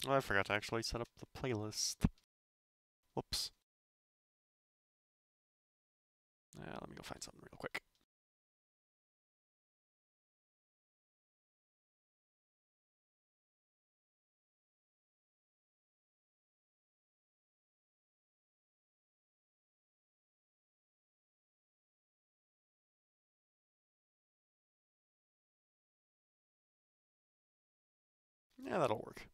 Oh, I forgot to actually set up the playlist. Whoops. Let me go find something real quick. Yeah, that'll work.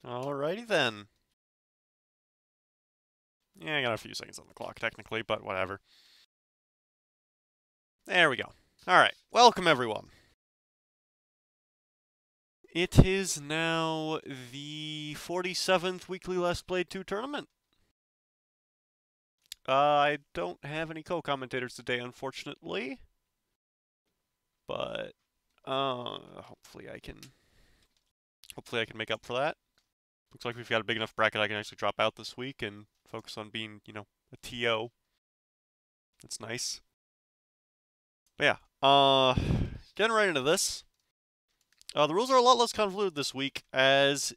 Alrighty then. Yeah, I got a few seconds on the clock technically, but whatever. There we go. Alright, welcome everyone. It is now the 47th weekly Let's Play 2 tournament. I don't have any co-commentators today, unfortunately, but hopefully I can make up for that. Looks like we've got a big enough bracket I can actually drop out this week and focus on being, a TO. That's nice. But yeah, getting right into this. The rules are a lot less convoluted this week, as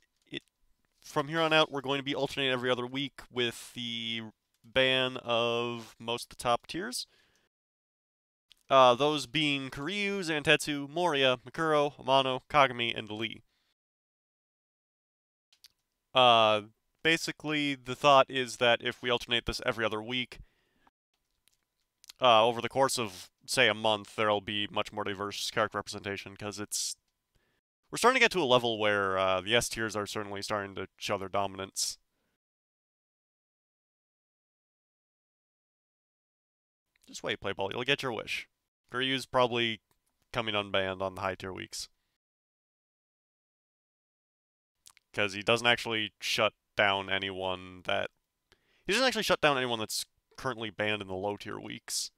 from here on out we're going to be alternating every other week with the ban of most of the top tiers. Those being Kiryu, Zantetsu, Moria, Mikuro, Amano, Kagami, and Lee. Uh, Basically, the thought is that if we alternate this every other week, over the course of, say, a month, there'll be much more diverse character representation, because we're starting to get to a level where the S tiers are certainly starting to show their dominance. Just wait, Playball, you'll get your wish. Kiryu's probably coming unbanned on the high tier weeks, because he doesn't actually shut down anyone that's currently banned in the low tier weeks.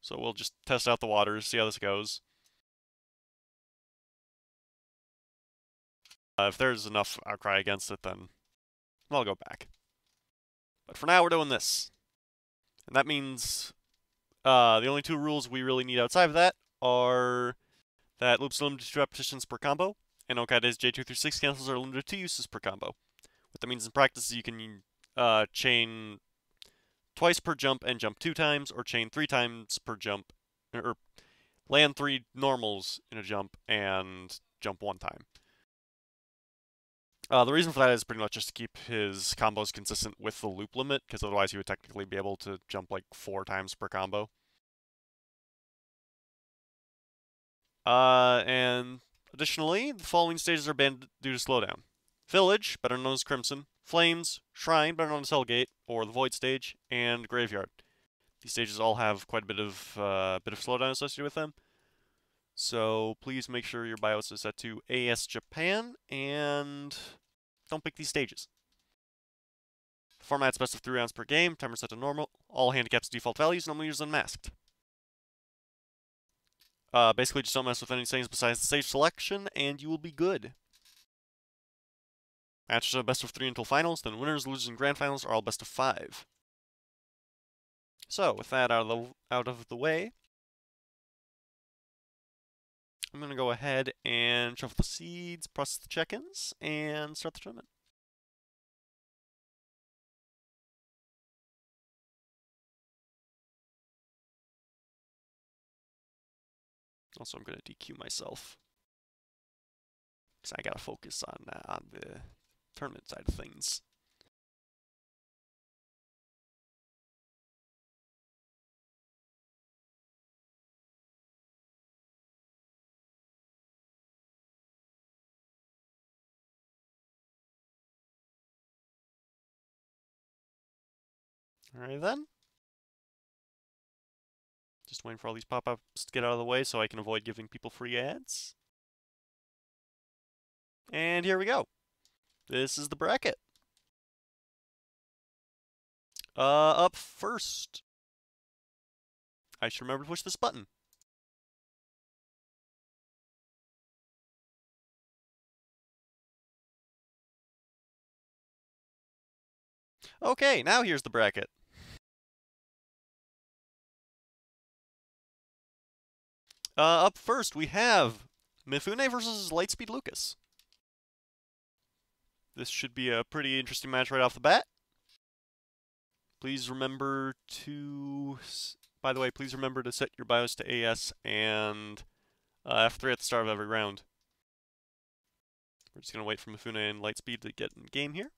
So we'll just test out the waters, see how this goes. If there's enough outcry against it, then I'll go back. But for now, we're doing this. And that means the only two rules we really need outside of that are that loops are limited to 2 repetitions per combo, and Okaide's J2 through 6 cancels are limited to 2 uses per combo. What that means in practice is you can chain twice per jump and jump 2 times, or chain 3 times per jump, or land 3 normals in a jump and jump 1 time. The reason for that is pretty much just to keep his combos consistent with the loop limit, because otherwise he would technically be able to jump like 4 times per combo. And additionally, the following stages are banned due to slowdown. Village, better known as Crimson, Flames, Shrine, better known as Hellgate, or the Void stage, and Graveyard. These stages all have quite a bit of slowdown associated with them. So please make sure your BIOS is set to AS Japan, and don't pick these stages. The format's best of 3 rounds per game, timer set to normal, all handicaps default values, normally used unmasked. Basically just don't mess with any settings besides the stage selection, and you will be good. Matches are best of 3 until finals, then winners, losers, and grand finals are all best of 5. So, with that out of the way, I'm going to go ahead and shuffle the seeds, process the check-ins, and start the tournament. Also, I'm going to DQ myself, because I got to focus on the tournament side of things. Alright then. Just waiting for all these pop-ups to get out of the way so I can avoid giving people free ads. And here we go. This is the bracket. Up first. I should remember to push this button. Okay, now here's the bracket. Up first, we have Mifune versus Lightspeed Lucas. This should be a pretty interesting match right off the bat. Please remember to... By the way, please remember to set your BIOS to AS and F3 at the start of every round. We're just going to wait for Mifune and Lightspeed to get in game here.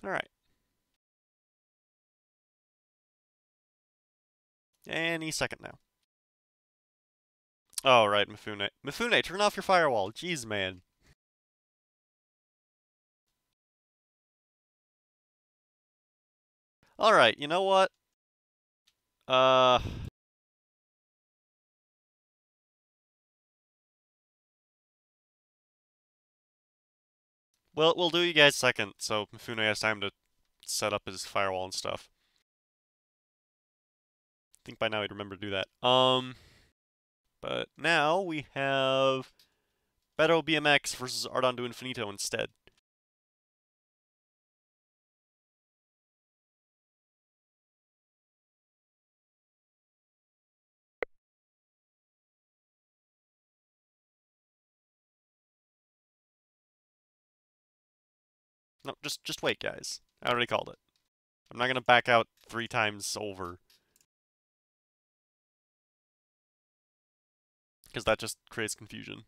Alright. Any second now. Oh, right, Mifune. Mifune, turn off your firewall. Jeez, man. Alright, you know what? Well, we'll do you guys second, so Mifune has time to set up his firewall and stuff. I think by now he'd remember to do that. But now we have Beto BMX versus Ardando Infinito instead. No, just wait, guys. I already called it. I'm not gonna back out 3 times over. Because that just creates confusion.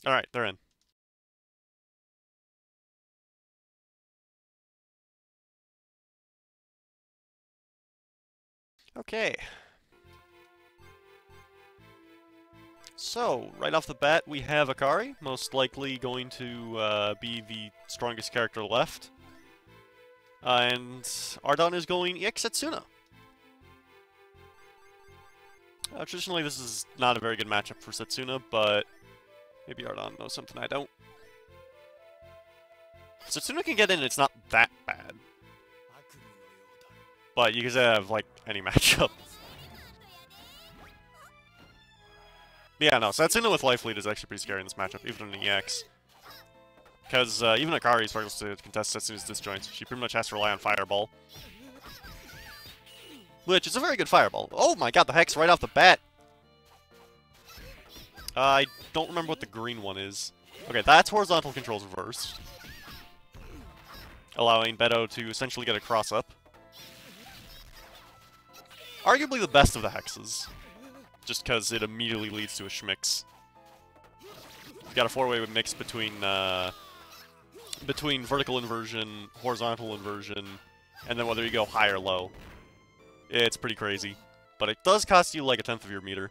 Alright, they're in. Okay. So, right off the bat, we have Akari, most likely going to be the strongest character left. And Ardon is going EX Setsuna. Traditionally, this is not a very good matchup for Setsuna, but maybe Ardon knows something I don't. Setsuna can get in, it's not that bad. But you can have, like, any matchup. Yeah, no, Setsuna with Life Lead is actually pretty scary in this matchup, even in EX. Because even Akari struggles to contest Setsuna's disjoints. She pretty much has to rely on Fireball. Which is a very good Fireball. Oh my god, the Hex right off the bat! I don't remember what the green one is. Okay, that's horizontal controls reversed. Allowing Beto to essentially get a cross-up. Arguably the best of the Hexes. Just because it immediately leads to a schmix. You've got a 4-way mix between vertical inversion, horizontal inversion, and then whether you go high or low. It's pretty crazy. But it does cost you like 1/10 of your meter.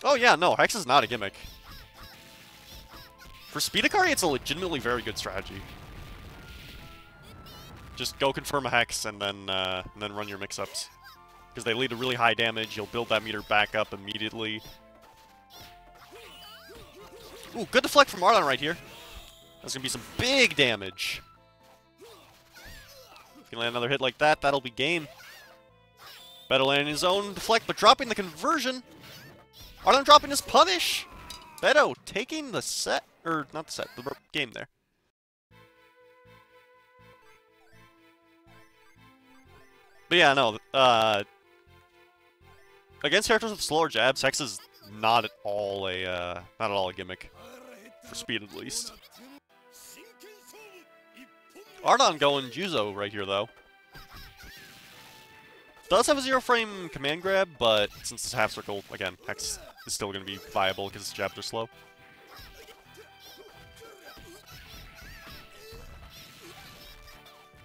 Oh yeah, no, Hex is not a gimmick. For Speed Akari, it's a legitimately very good strategy. Just go confirm a Hex and then run your mix-ups. Because they lead to really high damage, you'll build that meter back up immediately. Ooh, good deflect from Ardon right here. That's gonna be some big damage. If you land another hit like that, that'll be game. Beto landing his own deflect, but dropping the conversion. Ardon dropping his punish. Beto taking the set, or not the set, the game there. But yeah, no, against characters with slower jabs, Hex is not at all a gimmick. For speed, at least. Ardon going Juzo right here, though. Does have a 0-frame command grab, but since it's half circle, again, Hex is still going to be viable because his jabs are slow.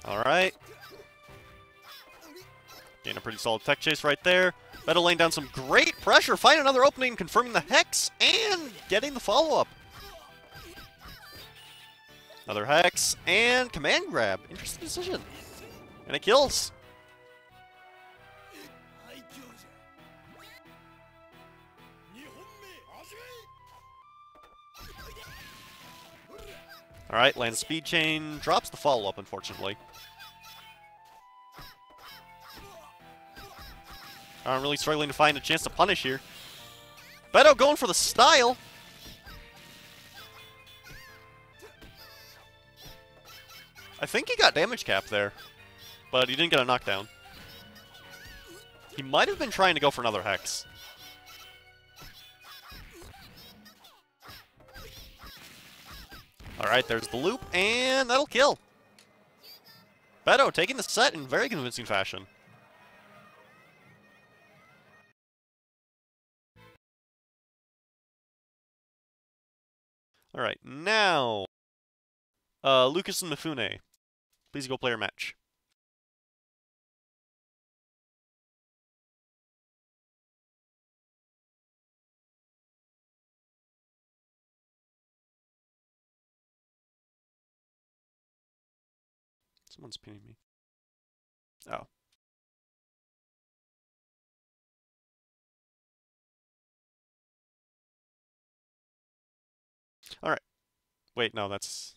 Alright. Getting a pretty solid tech chase right there. Beto laying down some great pressure, finding another opening, confirming the Hex, and getting the follow-up. Another Hex, and command grab. Interesting decision. And it kills. Alright, lands speed chain, drops the follow-up, unfortunately. I'm really struggling to find a chance to punish here. Beto going for the style. I think he got damage cap there, but he didn't get a knockdown. He might have been trying to go for another Hex. Alright, there's the loop, and that'll kill. Beto taking the set in very convincing fashion. Alright, now... Lucas and Mifune, please go play your match. Someone's pinning me. Oh. Alright. Wait, no, that's...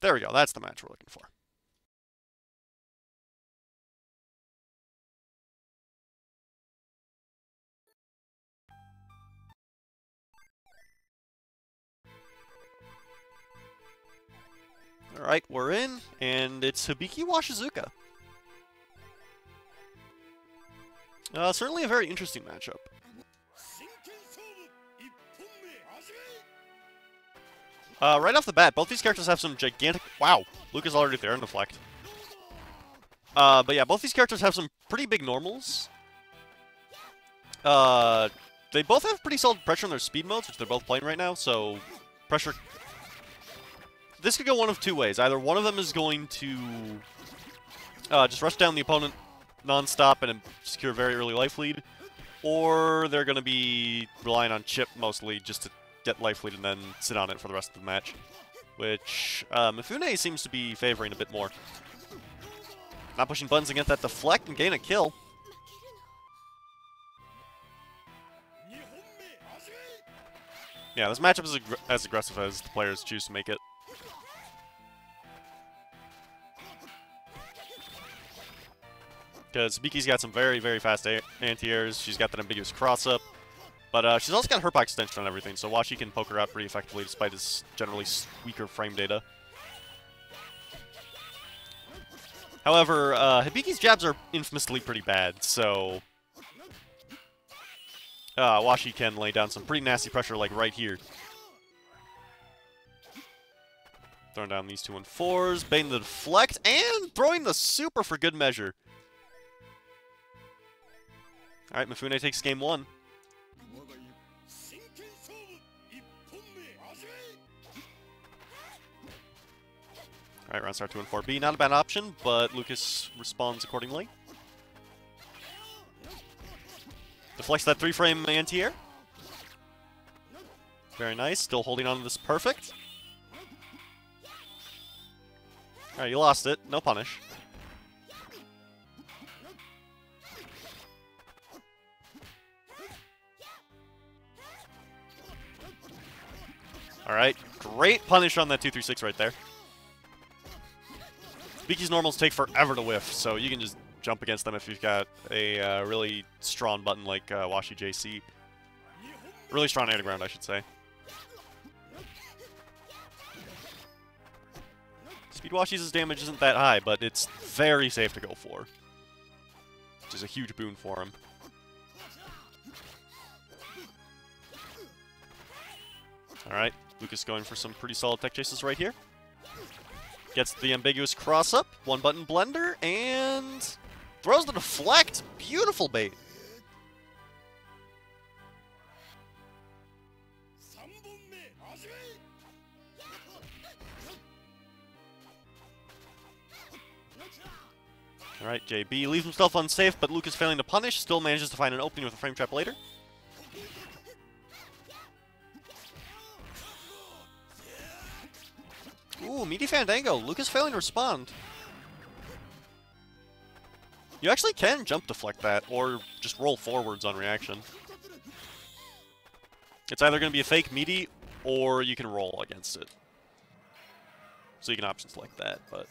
There we go, that's the match we're looking for. Alright, we're in, and it's Hibiki Washizuka. Certainly a very interesting matchup. Right off the bat, both these characters have some gigantic... Wow, Luca's already there in deflect. But yeah, both these characters have some pretty big normals. They both have pretty solid pressure in their speed modes, which they're both playing right now, so... Pressure... This could go one of two ways. Either one of them is going to just rush down the opponent non-stop and secure a very early life lead, or they're going to be relying on chip mostly just to get life lead and then sit on it for the rest of the match, which Mifune seems to be favoring a bit more. Not pushing buttons to get that deflect and gain a kill. Yeah, this matchup is as aggressive as the players choose to make it. Because Biki's got some very, very fast anti-airs. She's got that ambiguous cross-up. But she's also got Herp extension on everything, so Washi can poke her out pretty effectively despite his generally weaker frame data. However, Hibiki's jabs are infamously pretty bad, so... Washi can lay down some pretty nasty pressure, like right here. Throwing down these 2-4s, baiting the deflect, and throwing the super for good measure. Alright, Mifune takes game 1. Alright, round start 2 and 4B. Not a bad option, but Lucas responds accordingly. Deflects that 3-frame anti-air. Very nice. Still holding on to this perfect. Alright, you lost it. No punish. Alright, great punish on that 2-3-6 right there. Biki's normals take forever to whiff, so you can just jump against them if you've got a really strong button like Washi JC. Really strong air to ground, I should say. Speed Washi's damage isn't that high, but it's very safe to go for. Which is a huge boon for him. Alright, Lucas going for some pretty solid tech chases right here. Gets the ambiguous cross-up, 1-button blender, and throws the deflect. Beautiful bait. Alright, JB leaves himself unsafe, but Lucas failing to punish, still manages to find an opening with a frame trap later. Ooh, meaty Fandango. Lucas failing to respond. You actually can jump deflect that, or just roll forwards on reaction. It's either going to be a fake meaty, or you can roll against it. So you can option select that, but...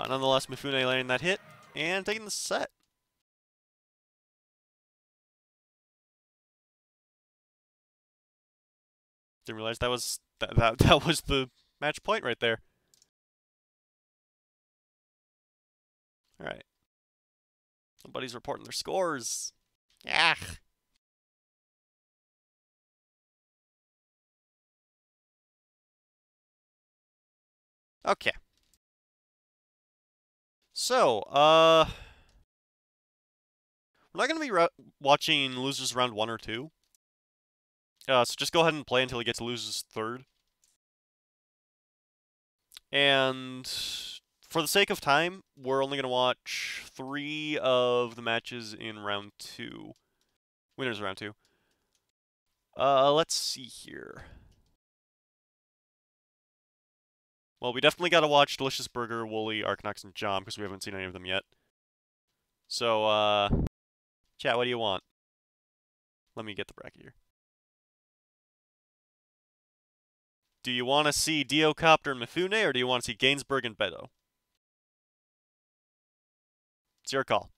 nonetheless, Mifune landing that hit. and taking the set. Didn't realize that was that was the match point right there. All right. Somebody's reporting their scores. Yeah. Okay. So, we're not going to be watching losers round 1 or 2. So just go ahead and play until we get to losers third. And for the sake of time, we're only going to watch 3 of the matches in round 2. Winners of round 2. Let's see here. Well, we definitely got to watch Delicious Burger, Wooly, Arkanox, and Jom, because we haven't seen any of them yet. So, chat, what do you want? Let me get the bracket here. Do you want to see Diocopter and Mifune, or do you want to see Gainsbourg and Beto? It's your call.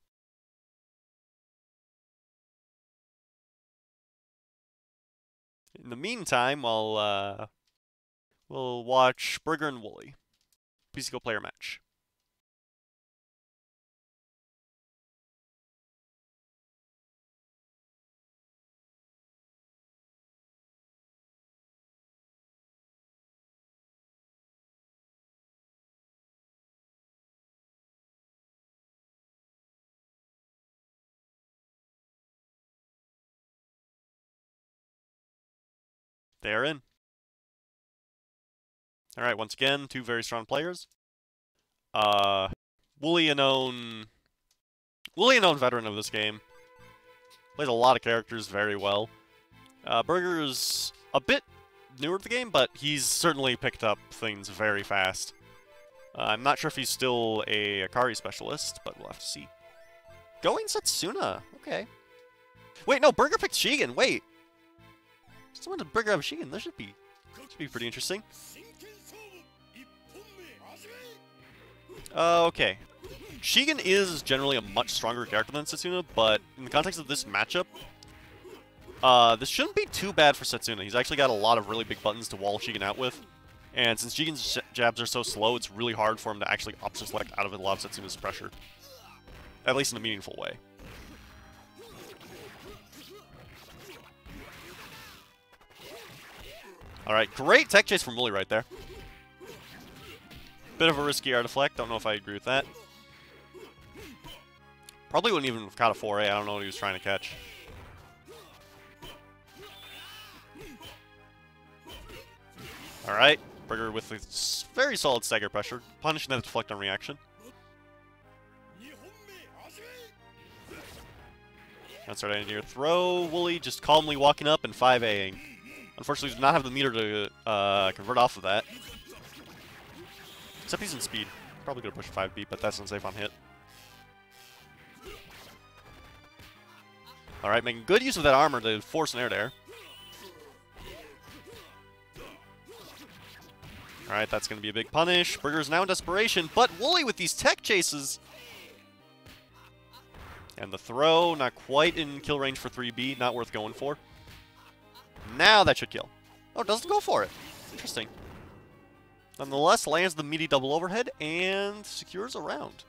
In the meantime, we'll watch Burger and Wooly. PC player match. They are in. All right, once again, 2 very strong players. Wooly, a known veteran of this game. Plays a lot of characters very well. Burger's a bit newer to the game, but he's certainly picked up things very fast. I'm not sure if he's still a Akari specialist, but we'll have to see. Going Setsuna. Okay. Wait, no, Burger picked Shigen. Wait. Someone did Burger have Shigen. That should be pretty interesting. Okay. Shigen is generally a much stronger character than Setsuna, but in the context of this matchup, this shouldn't be too bad for Setsuna. He's actually got a lot of really big buttons to wall Shigen out with. And since Shigen's jabs are so slow, it's really hard for him to actually option select out of a lot of Setsuna's pressure. At least in a meaningful way. Alright, great tech chase from Wooly right there. Bit of a risky air deflect, don't know if I agree with that. Probably wouldn't even have caught a 4A, I don't know what he was trying to catch. Alright, Burger with a very solid stagger pressure, punishing that deflect on reaction. Now start ending your throw. Wooly just calmly walking up and 5A'ing. Unfortunately, does not have the meter to convert off of that. Except he's in speed. Probably gonna push 5B, but that's unsafe on hit. Alright, making good use of that armor to force an air dare. Alright, that's gonna be a big punish. Burger's now in desperation, but Wooly with these tech chases. And the throw, not quite in kill range for 3B, not worth going for. Now that should kill. Oh, it doesn't go for it. Interesting. Nonetheless, lands the meaty double overhead and secures a round.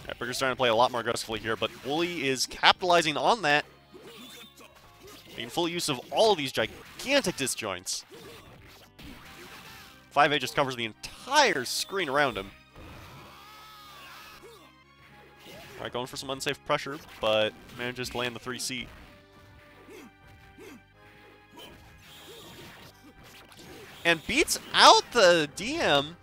Right, Burger's starting to play a lot more aggressively here, but Wooly is capitalizing on that. Making full use of all of these gigantic disjoints. 5A just covers the entire screen around him. Alright, going for some unsafe pressure, but manages to land the 3C. And beats out the DM.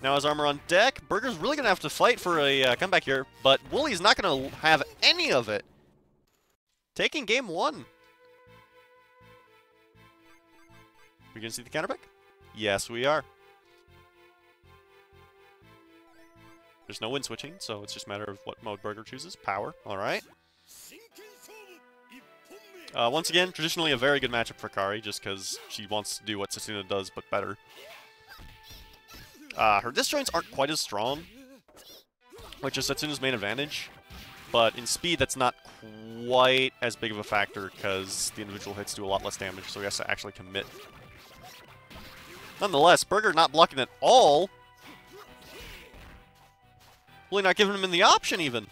Now his armor on deck. Burger's really going to have to fight for a comeback here, but Wooly's not going to have any of it. Taking game 1. We going to see the counterpick? Yes, we are. There's no win switching, so it's just a matter of what mode Burger chooses. Power, alright. Once again, traditionally a very good matchup for Akari, just because she wants to do what Setsuna does, but better. Her disjoints aren't quite as strong, which is Setsuna's main advantage. But in speed, that's not quite as big of a factor because the individual hits do a lot less damage, so he has to actually commit. Nonetheless, Burger not blocking at all. Really not giving him the option, even.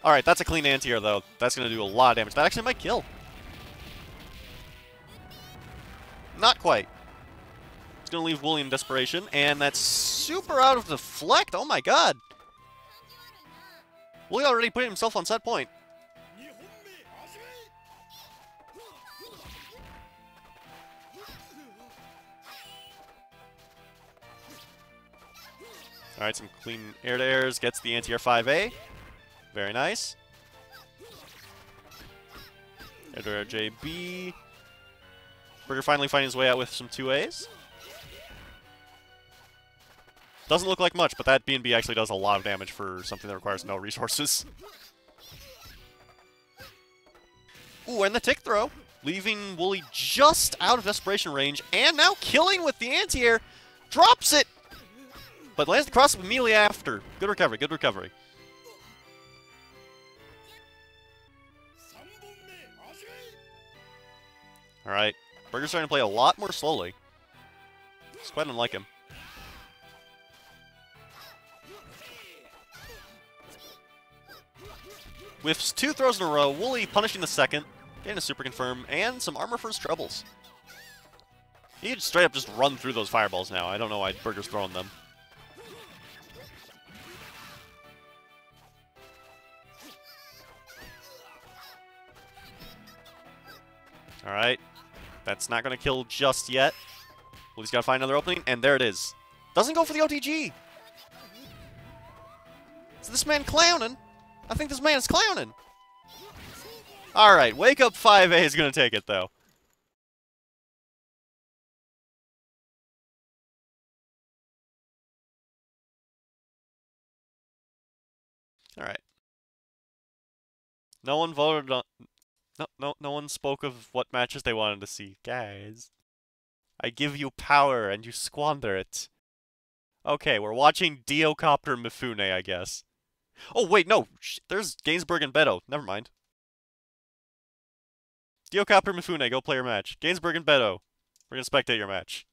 Alright, that's a clean anti-air, though. That's going to do a lot of damage. That actually might kill. Not quite. It's going to leave Wooly in desperation, and that's super out of deflect. Oh my god. Wooly already put himself on set point. Alright, some clean air-to-airs. Gets the anti-air 5A. Very nice. Air-to-air JB. Burger finally finding his way out with some 2As. Doesn't look like much, but that B&B actually does a lot of damage for something that requires no resources. Ooh, and the tick throw, leaving Wooly just out of desperation range, and now killing with the anti-air. Drops it! But lands the cross immediately after. Good recovery, good recovery. Alright, Burger's starting to play a lot more slowly. It's quite unlike him. With 2 throws in a row, Wooly punishing the second, getting a super confirm, and some armor for his troubles. He could straight up just run through those fireballs now. I don't know why Burger's throwing them. Alright. That's not going to kill just yet. Wooly's got to find another opening, and there it is. Doesn't go for the OTG! Is this man clowning? I think this man is clowning. Alright, Wake Up 5A is going to take it, though. Alright. No one voted on... No one spoke of what matches they wanted to see. Guys. I give you power, and you squander it. Okay, we're watching Diocopter Mifune, I guess. Oh, wait, no. There's Gainsbourg and Beto. Never mind. Diocopter Mifune, go play your match. Gainsbourg and Beto, we're going to spectate your match.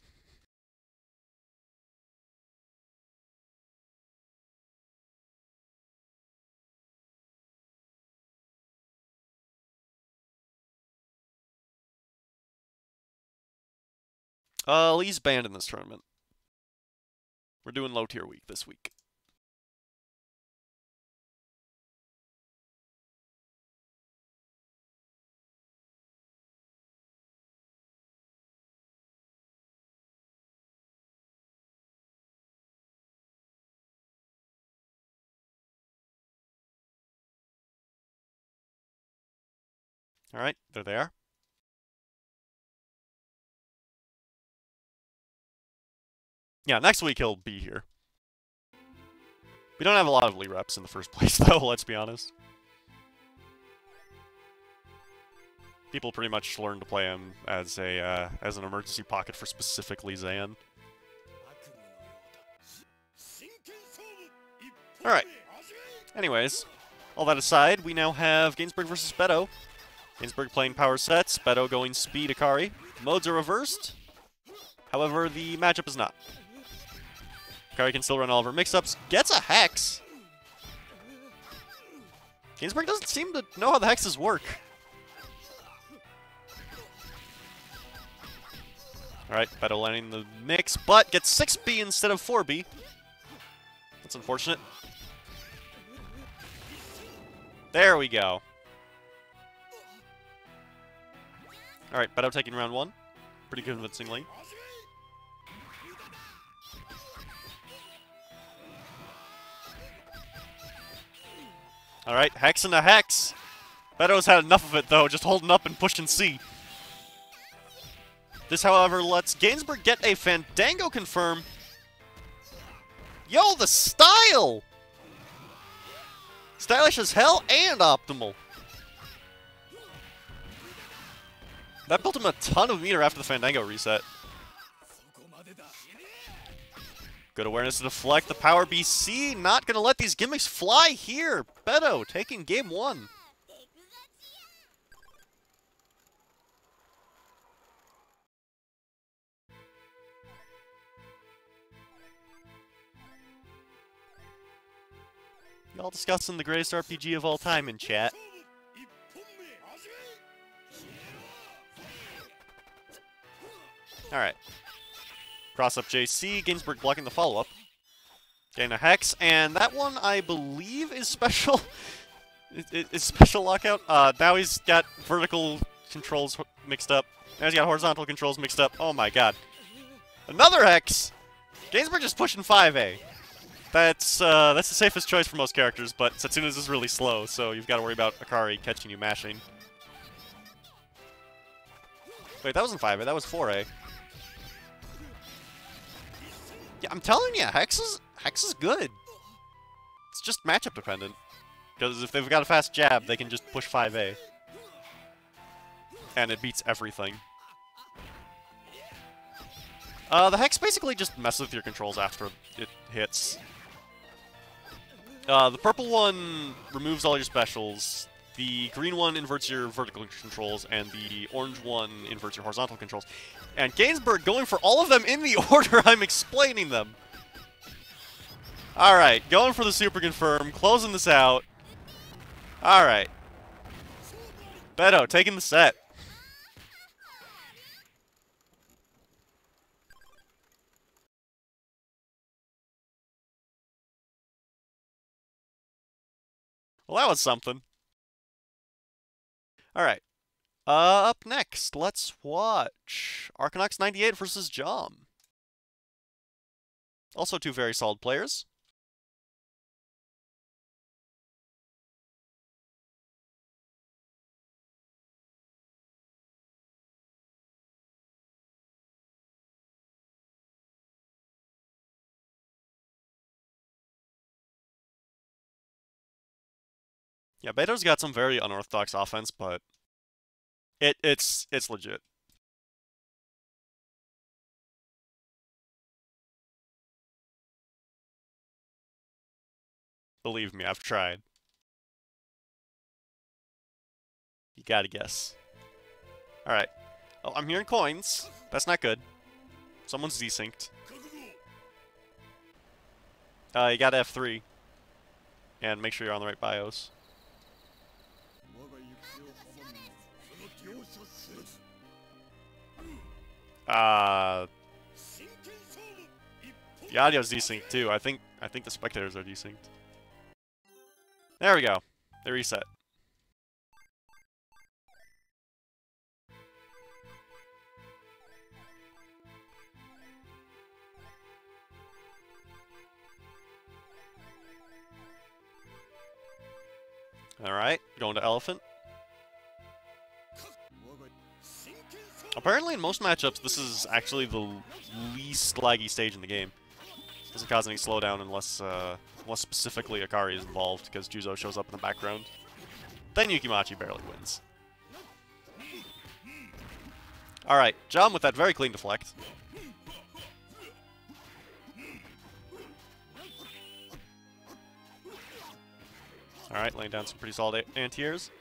Lee's banned in this tournament. We're doing low tier week this week. Alright, there they are. Yeah, next week he'll be here. We don't have a lot of Lee reps in the first place, though, let's be honest. People pretty much learn to play him as an emergency pocket for specifically Zan. Alright. Anyways, all that aside, we now have Gainsbourg versus Beto. Gainsbourg playing power sets, Beto going speed Akari. Modes are reversed. However, the matchup is not. Akari can still run all of her mix-ups. Gets a Hex! Gainsbourg doesn't seem to know how the Hexes work. Alright, Beto landing the mix, but gets 6B instead of 4B. That's unfortunate. There we go. Alright, Beto taking round 1. Pretty convincingly. Alright, Hex and a Hex. Beto's had enough of it, though, just holding up and pushing C. This, however, lets Gainsbourg get a Fandango confirm. Yo, the style! Stylish as hell and optimal. That built him a ton of meter after the Fandango reset. Good awareness to deflect. The power BC not going to let these gimmicks fly here. Beto taking game 1. Y'all discussing the greatest RPG of all time in chat. Alright. Cross up JC, Gainsbourg blocking the follow-up. Getting a Hex, and that one, I believe, is special. It's special lockout. Now he's got vertical controls mixed up. Now he's got horizontal controls mixed up. Oh my god. Another Hex! Gainsbourg just pushing 5A. That's the safest choice for most characters, but Setsuna's is really slow, so you've got to worry about Akari catching you mashing. Wait, that wasn't 5A, that was 4A. Yeah, I'm telling you, Hex is good. It's just matchup dependent. Because if they've got a fast jab, they can just push 5A. And it beats everything. The Hex basically just messes with your controls after it hits. The purple one removes all your specials. The green one inverts your vertical controls, and the orange one inverts your horizontal controls. And Gainsbourg going for all of them in the order I'm explaining them. Alright, going for the super confirm, closing this out. Alright. Beto taking the set. Well, that was something. Alright. Up next, let's watch Arkanox 98 versus Jom. Also two very solid players. Yeah, Beto's got some very unorthodox offense, but it's legit. Believe me, I've tried. You gotta guess. Alright. Oh, I'm hearing coins. That's not good. Someone's desynced. You gotta F3. And make sure you're on the right BIOS. The audio's desynced too. I think the spectators are desynced. There we go. They reset. Alright, going to Elephant. Apparently in most matchups, this is actually the least laggy stage in the game. Doesn't cause any slowdown unless specifically Akari is involved, because Juzo shows up in the background. Then Yukimachi barely wins. Alright, Jom with that very clean deflect. Alright, laying down some pretty solid anti-airs.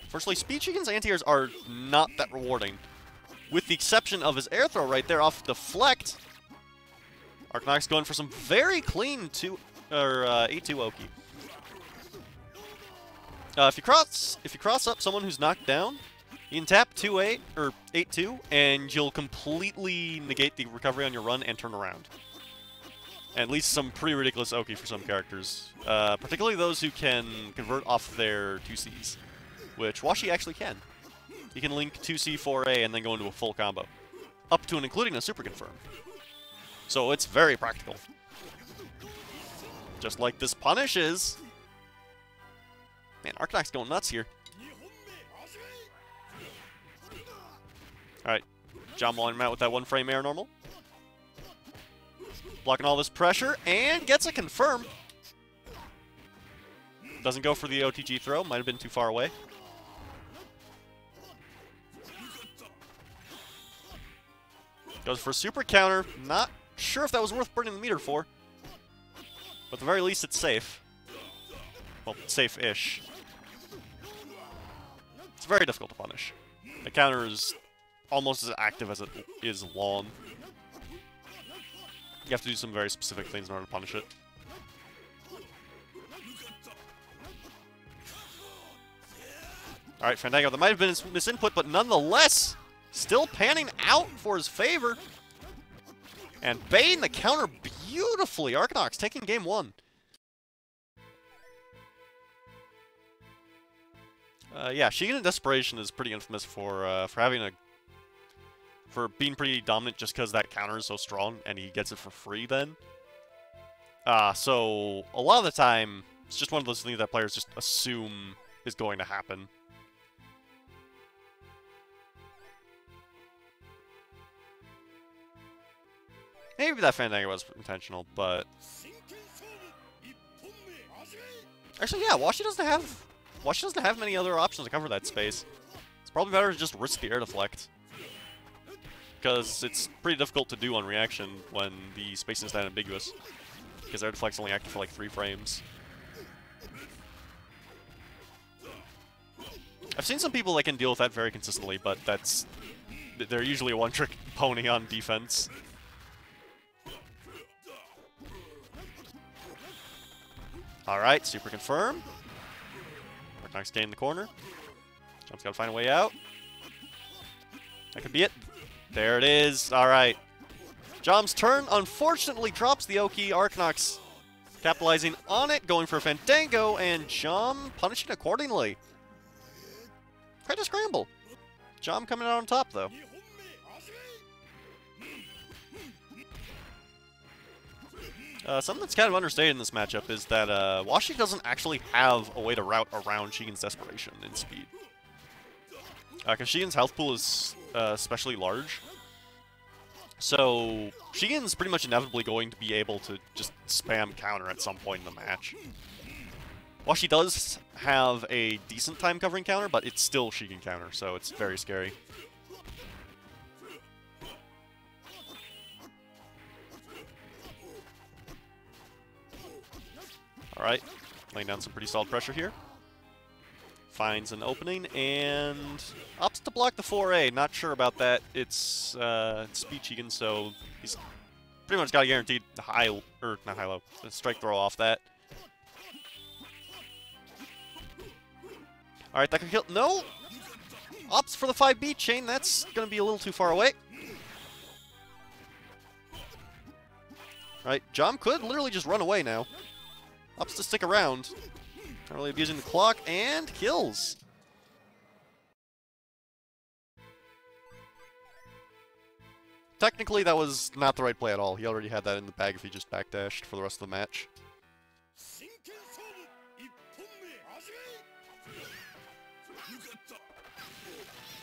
Firstly, Speed Chicken's anti-airs are not that rewarding. With the exception of his air throw right there off deflect. Arkanox going for some very clean 8-2 Oki. If you cross up someone who's knocked down, you can tap 2-8 or 8-2, and you'll completely negate the recovery on your run and turn around. At least some pretty ridiculous Oki for some characters, particularly those who can convert off their 2Cs, which Washi actually can. He can link 2C, 4A, and then go into a full combo, up to and including a super confirm. So it's very practical. Just like this punish is. Man, Arkanox going nuts here. Alright, Jom walling him out with that one frame air normal. Blocking all this pressure, and gets a confirm. Doesn't go for the OTG throw, might have been too far away. Goes for super counter, not sure if that was worth burning the meter for. But at the very least, it's safe. Well, safe-ish. It's very difficult to punish. The counter is almost as active as it is long. You have to do some very specific things in order to punish it. Alright, Fandango, that might have been his misinput, but nonetheless, still panning out for his favor. And baiting the counter beautifully. Arkanox taking game 1. Yeah, Shigen in Desperation is pretty infamous for being pretty dominant just because that counter is so strong and he gets it for free then. So a lot of the time, it's just one of those things that players just assume is going to happen. Maybe that Fandango was intentional, but... Actually, yeah, Washi doesn't have many other options to cover that space. It's probably better to just risk the air deflect. Because it's pretty difficult to do on reaction when the space is that ambiguous. Because air deflect's only active for like 3 frames. I've seen some people that can deal with that very consistently, but they're usually a one-trick pony on defense. Alright, super confirm. Arkanox gained the corner. Jump's gotta find a way out. That could be it. There it is. Alright. Jom's turn unfortunately drops the Oki. Arkanox capitalizing on it, going for a Fandango, and Jom punishing accordingly. Quite a scramble. Jom coming out on top, though. Something that's kind of understated in this matchup is that Washi doesn't actually have a way to route around Shigen's Desperation in speed. Because Shigen's health pool is especially large. So Shigen's pretty much inevitably going to be able to just spam counter at some point in the match. Washi does have a decent time covering counter, but it's still Shigen counter, so it's very scary. Alright, laying down some pretty solid pressure here. Finds an opening and opts to block the 4A. Not sure about that. It's speed Shigen, so he's pretty much got a guaranteed high, or not high-low, strike throw off that. Alright, that could kill. No! Opts for the 5B chain. That's going to be a little too far away. Alright, Jom could literally just run away now. Opts to stick around. Not really abusing the clock, and kills. Technically, that was not the right play at all. He already had that in the bag if he just backdashed for the rest of the match.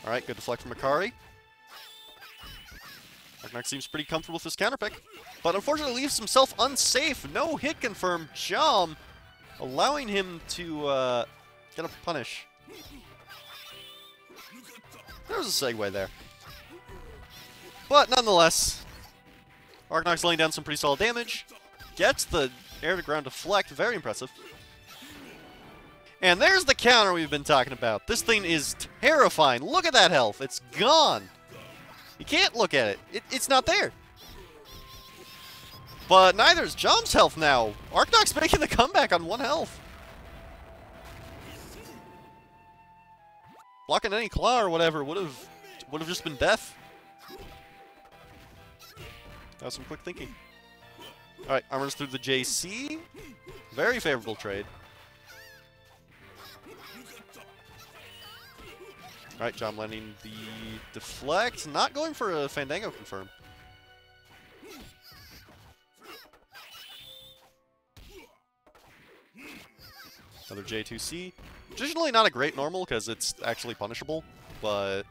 Alright, good deflect from Akari. Arkanox seems pretty comfortable with this counter pick, but unfortunately leaves himself unsafe. No hit confirmed. Jom allowing him to get a punish. There was a segue there. But nonetheless, Arkanox laying down some pretty solid damage. Gets the air-to-ground deflect. Very impressive. And there's the counter we've been talking about. This thing is terrifying. Look at that health. It's gone. You can't look at it. It's not there. But neither is Jom's health now. Arkanox making the comeback on 1 health. Blocking any claw or whatever would have just been death. That was some quick thinking. Alright, armors through the JC. Very favorable trade. Alright, Jom landing the deflect. Not going for a Fandango confirm. Another J2C. Traditionally not a great normal because it's actually punishable, but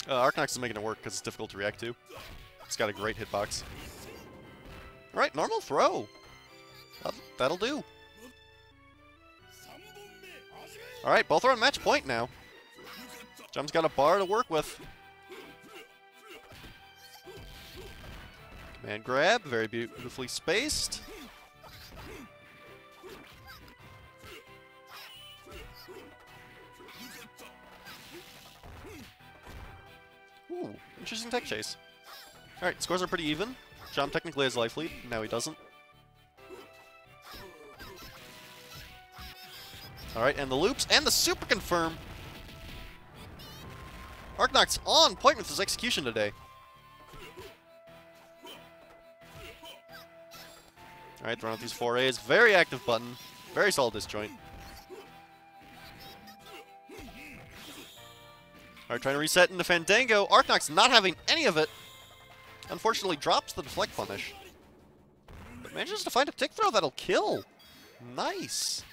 Arkanox is making it work because it's difficult to react to. It's got a great hitbox. Alright, normal throw. That'll do. Alright, both are on match point now. Jom's got a bar to work with. And grab, very beautifully spaced. Ooh, interesting tech chase. Alright, scores are pretty even. Jump technically has life lead, now he doesn't. Alright, and the loops, and the super confirm! Arknox's on point with his execution today. Alright, throwing out these 4As. Very active button. Very solid disjoint. Alright, trying to reset into Fandango. Arknox not having any of it. Unfortunately, drops the deflect punish. But manages to find a tick throw that'll kill. Nice.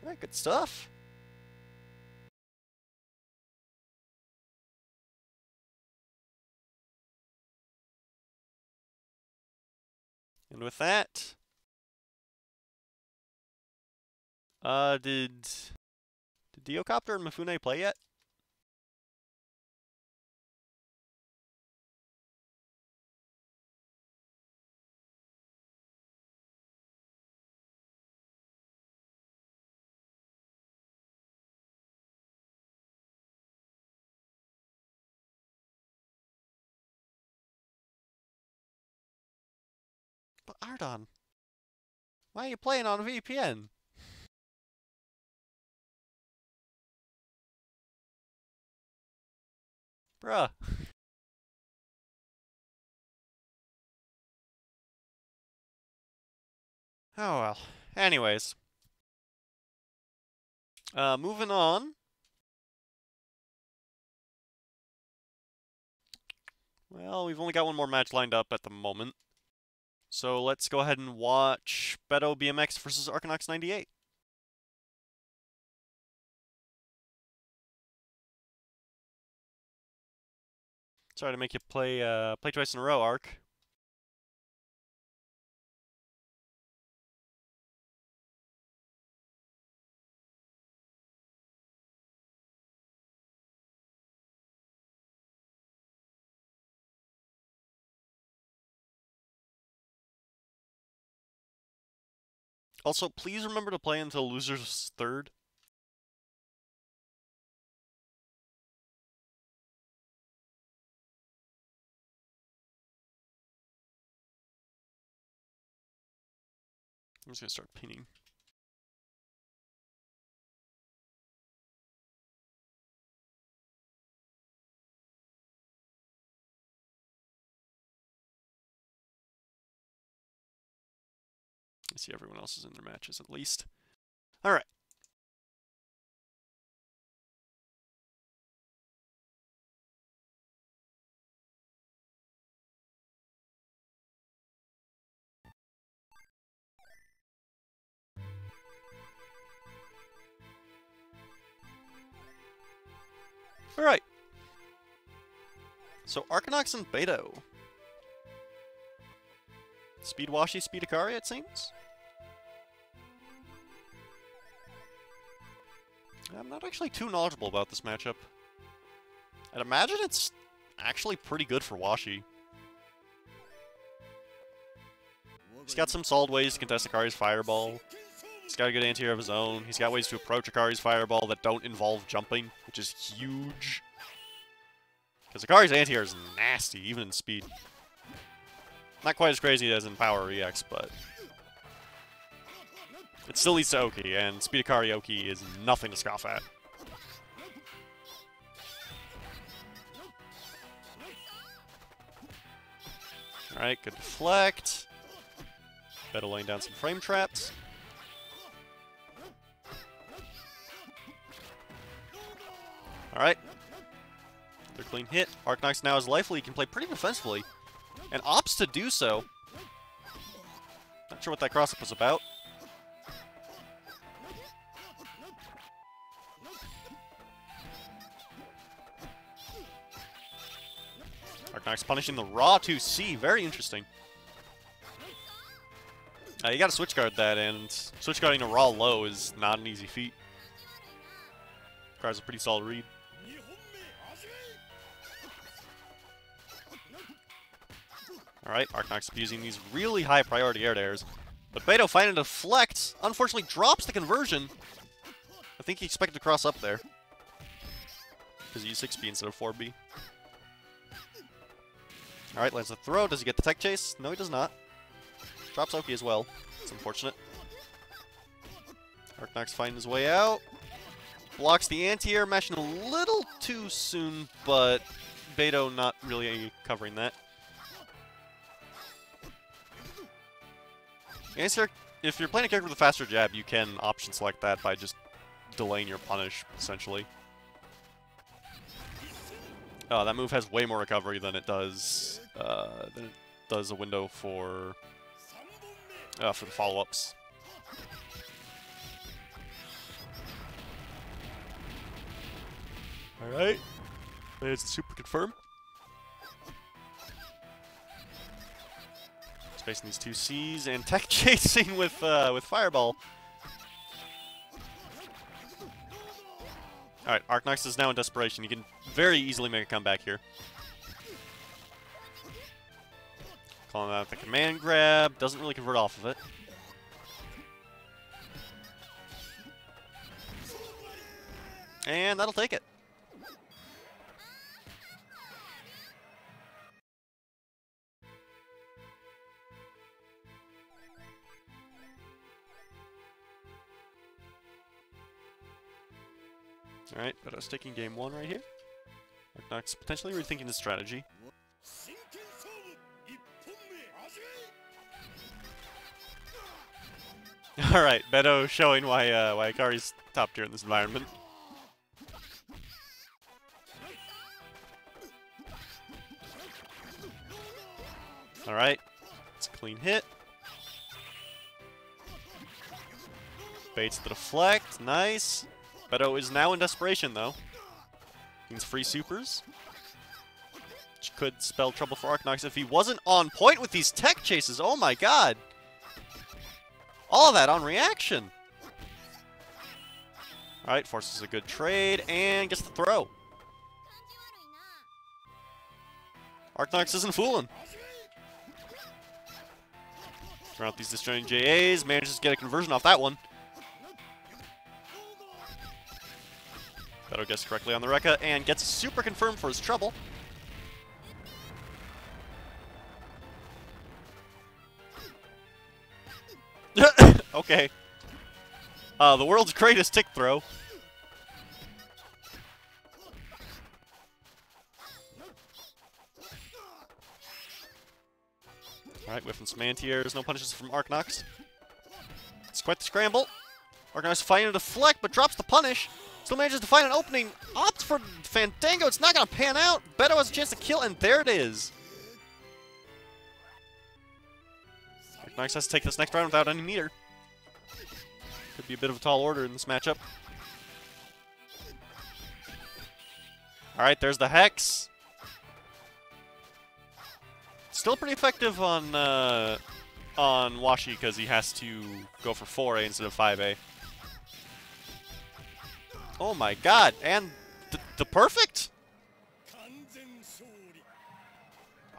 Alright, good stuff. And with that, did Diocopter and Mifune play yet? But Ardon, why are you playing on VPN? Bruh. Oh well. Anyways. Moving on. Well, we've only got one more match lined up at the moment. So let's go ahead and watch Beto BMX versus Arkanox 98. Sorry to make you play twice in a row, Ark. Also, please remember to play until loser's third. I'm just gonna start pinning. I see everyone else is in their matches at least. Alright. Alright. So Arkanox and Beto. Speed Washi, Speed Akari, it seems? I'm not actually too knowledgeable about this matchup. I'd imagine it's actually pretty good for Washi. He's got some solid ways to contest Akari's Fireball. He's got a good anti-air of his own. He's got ways to approach Akari's Fireball that don't involve jumping, which is huge. Because Akari's anti-air is nasty, even in speed. Not quite as crazy as in Power EX, but it still leads to Oki, and Speed Akari Oki is nothing to scoff at. Alright, good deflect. Beto laying down some frame traps. Alright. Another clean hit. Arknox now is life lead, can play pretty defensively. And opts to do so. Not sure what that cross-up was about. Arknox punishing the raw 2C. Very interesting. You gotta switch guard that, and switch guarding a raw low is not an easy feat. Requires a pretty solid read. Alright, Arknox abusing these really high priority air dares. But Beto finding a deflect, unfortunately drops the conversion. I think he expected to cross up there. Because he used 6B instead of 4B. Alright, lands a throw. Does he get the tech chase? No, he does not. Drops Oki as well. It's unfortunate. Arknox finding his way out. Blocks the anti-air, mashing a little too soon, but Beto not really covering that. If you're playing a character with a faster jab, you can option select that by just delaying your punish, essentially. Oh, that move has way more recovery than it does a window for the follow-ups. All right, there's the super confirm. Spacing these two C's and tech chasing with Fireball. Alright, Arknox is now in desperation. He can very easily make a comeback here. Calling out the command grab. Doesn't really convert off of it. And that'll take it. Alright, but I was taking game 1 right here. Arknox potentially rethinking his strategy. Alright, Beto showing why Akari's top tier in this environment. Alright, it's a clean hit. Baits the deflect, nice. Beto is now in desperation, though. Means free supers. Which could spell trouble for Arknox if he wasn't on point with these tech chases. Oh my god! All of that on reaction! Alright, forces a good trade, and gets the throw. Arknox isn't fooling. Throw out these disjointed JAs, manages to get a conversion off that one. Beto gets correctly on the Rekka and gets super confirmed for his trouble. Okay. The world's greatest tick throw. Alright, whiffing some anti-airs, no punishes from Arknox. It's quite the scramble. Arknox fighting a deflect, but drops the punish. Still manages to find an opening, opts for Fandango, it's not going to pan out. Beto has a chance to kill, and there it is. Arknox has to take this next round without any meter. Could be a bit of a tall order in this matchup. Alright, there's the Hex. Still pretty effective on Washi, because he has to go for 4A instead of 5A. Oh my god, and the perfect!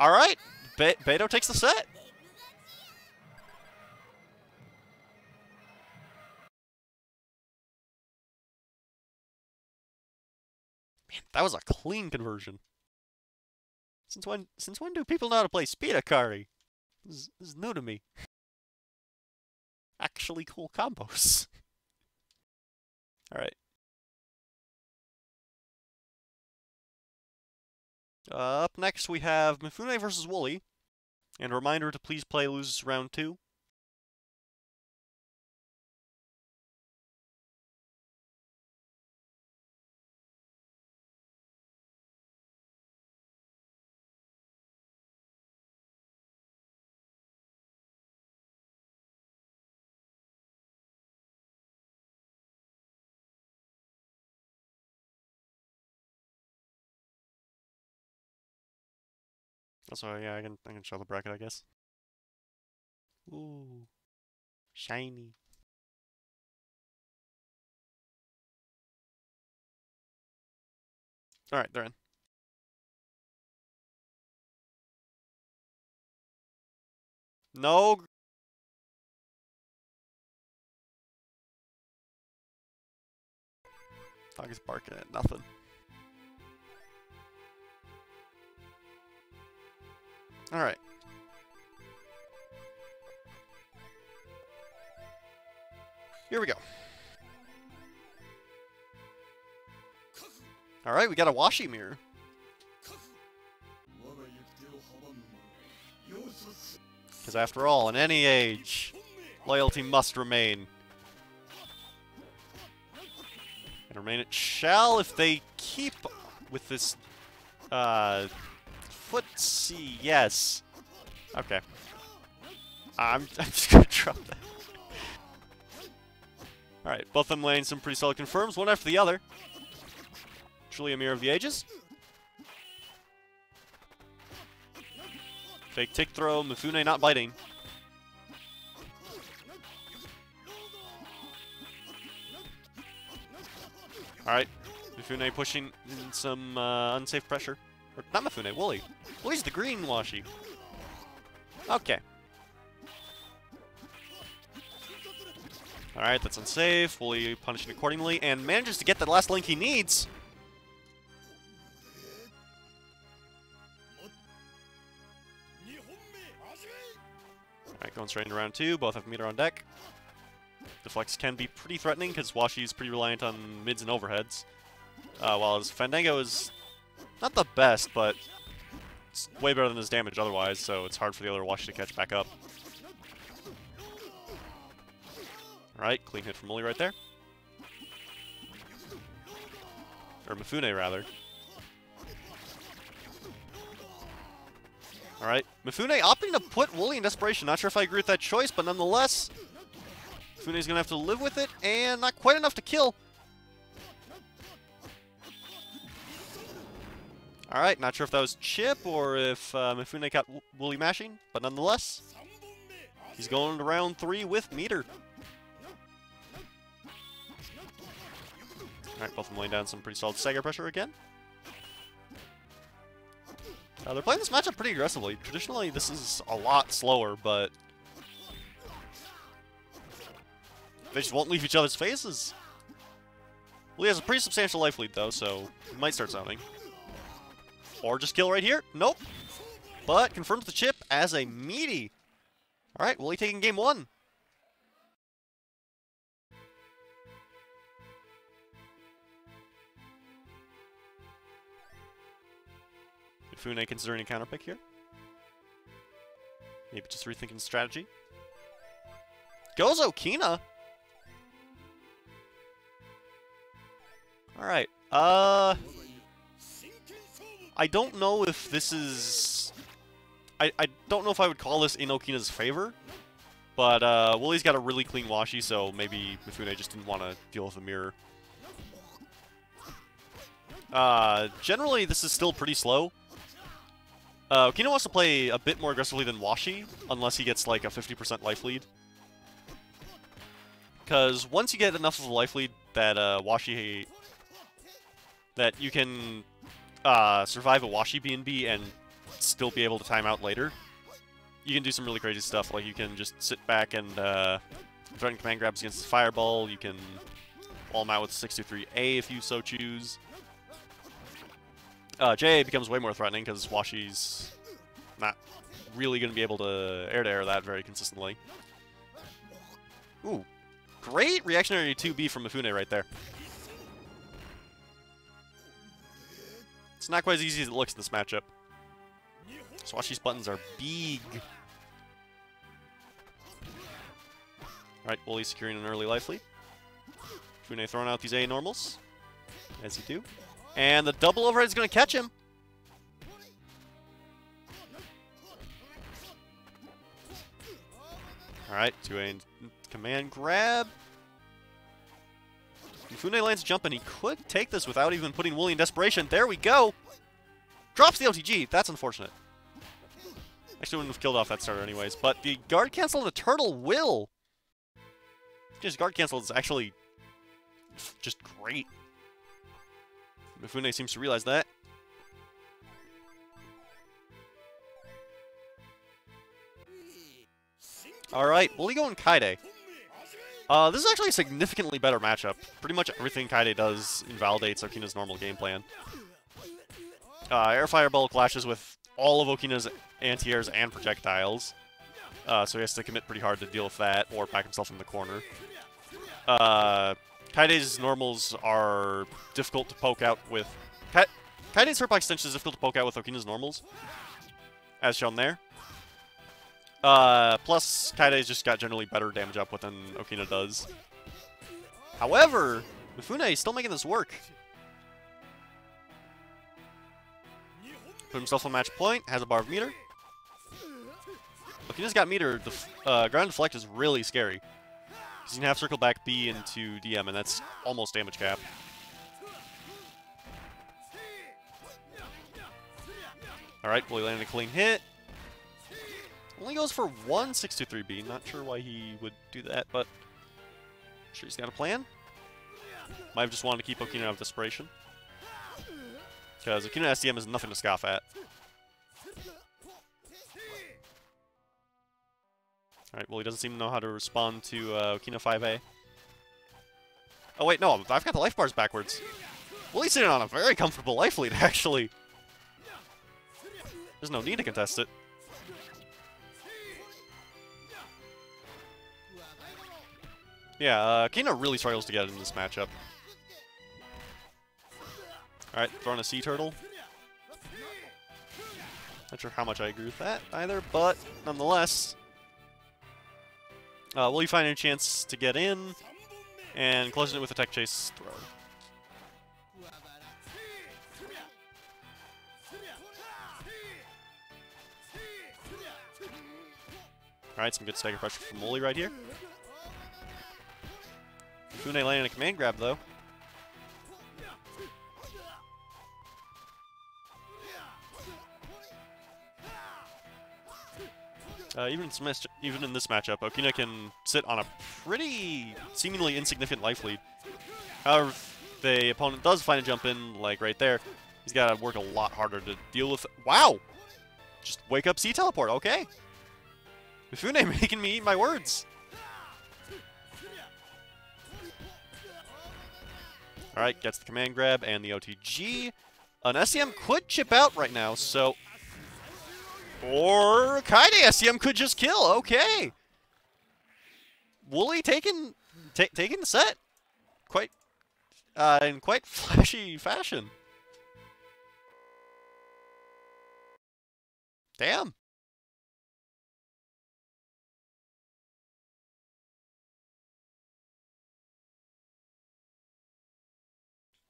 Alright, Beto takes the set. Man, that was a clean conversion. Since when do people know how to play speed Akari? This is new to me. Actually cool combos. Alright. Up next we have Mifune versus Wooly. And a reminder to please play loses round 2. Also, yeah, I can show the bracket, I guess. Ooh, shiny. Alright, they're in. No. Dog is barking at nothing. Alright. Here we go. Alright, we got a washi mirror. Because after all, in any age, loyalty must remain. And remain it shall if they keep with this, footsie, yes. Okay. I'm just gonna drop that. Alright, both of them laying some pretty solid confirms, one after the other. Truly a mirror of the ages. Fake tick throw, Mifune not biting. Alright, Mifune pushing in some unsafe pressure. Or not Mifune, Wooly. Wooly's the green washi. Okay. Alright, that's unsafe. Wooly punishing accordingly and manages to get the last link he needs. Alright, going straight into round 2. Both have meter on deck. Deflects can be pretty threatening because Washi's pretty reliant on mids and overheads. While his Fandango is not the best, but it's way better than his damage otherwise, so it's hard for the other Washi to catch back up. Alright, clean hit from Wooly right there. Or Mifune, rather. Alright, Mifune opting to put Wooly in desperation. Not sure if I agree with that choice, but nonetheless, Mifune's gonna have to live with it, and not quite enough to kill. Alright, not sure if that was Chip or if Mifune got Wooly mashing, but nonetheless, he's going to round 3 with meter. Alright, both of them laying down some pretty solid stagger pressure again. They're playing this matchup pretty aggressively. Traditionally, this is a lot slower, but they just won't leave each other's faces. Well, he has a pretty substantial life lead, though, so he might start zoning. Or just kill right here. Nope. But confirms the chip as a meaty. Alright, Wooly taking game 1. Mifune considering a counter pick here. Maybe just rethinking strategy. Goes Okina. Alright, I don't know if this is... I don't know if I would call this in Okina's favor, but Wooly's got a really clean washi, so maybe Mifune just didn't want to deal with the mirror. Generally, this is still pretty slow. Okina wants to play a bit more aggressively than Washi, unless he gets like a 50% life lead. Because once you get enough of a life lead that Washi... that you can survive a Washi BNB and still be able to time out later, you can do some really crazy stuff. Like you can just sit back and threaten command grabs against the Fireball. You can wall him out with 623A if you so choose. JA becomes way more threatening because Washi's not really going to be able to air that very consistently. Ooh, great reactionary 2B from Mifune right there. It's not quite as easy as it looks in this matchup. Washi's buttons are big. Alright, Wooly securing an early life lead. Mifune throwing out these A normals, as you do. And the double overhead is going to catch him. Alright, 2A command grab. Mifune lands a jump, and he could take this without even putting Wooly in desperation. There we go. Drops the OTG. That's unfortunate. Actually wouldn't have killed off that starter anyways. But the guard cancel and the turtle will. His guard cancel is actually just great. Mifune seems to realize that. Alright, Buligo and Kaide. This is actually a significantly better matchup. Pretty much everything Kaide does invalidates Okina's normal game plan. Air Fireball clashes with all of Okina's anti-airs and projectiles. So he has to commit pretty hard to deal with that, or back himself in the corner. Kaide's normals are difficult to poke out with... Kaide's hurt by extension is difficult to poke out with Okina's normals, as shown there. Plus, Kaide's just got generally better damage output than Okina does. However, Mifune is still making this work. Put himself on match point, has a bar of meter. Okina's got meter. The ground deflect is really scary. Because you can have circle back B into DM, and that's almost damage cap. Alright, Bully landed a clean hit. Only goes for one 623B. Not sure why he would do that, but I'm sure he's got a plan. Might have just wanted to keep Okina out of desperation. Because Okina SDM is nothing to scoff at. Alright, well, he doesn't seem to know how to respond to Okina 5A. Oh, wait, no, I've got the life bars backwards. Well, he's sitting on a very comfortable life lead, actually. There's no need to contest it. Yeah, Okina really struggles to get in this matchup. Alright, throwing a sea turtle. Not sure how much I agree with that either, but nonetheless. Will you find a chance to get in and closing it with a tech chase throw? Alright, some good stagger pressure from Wooly right here. Fune landing a command grab though. Even in this matchup, Okina can sit on a pretty seemingly insignificant life lead. However, if the opponent does find a jump in, like right there, he's got to work a lot harder to deal with. Wow! Just wake up, sea teleport. Okay. Mifune making me eat my words. Alright, gets the command grab and the OTG. An SCM could chip out right now, so... Or Kaide SCM could just kill. Okay. Wooly taking the set. Quite in quite flashy fashion. Damn.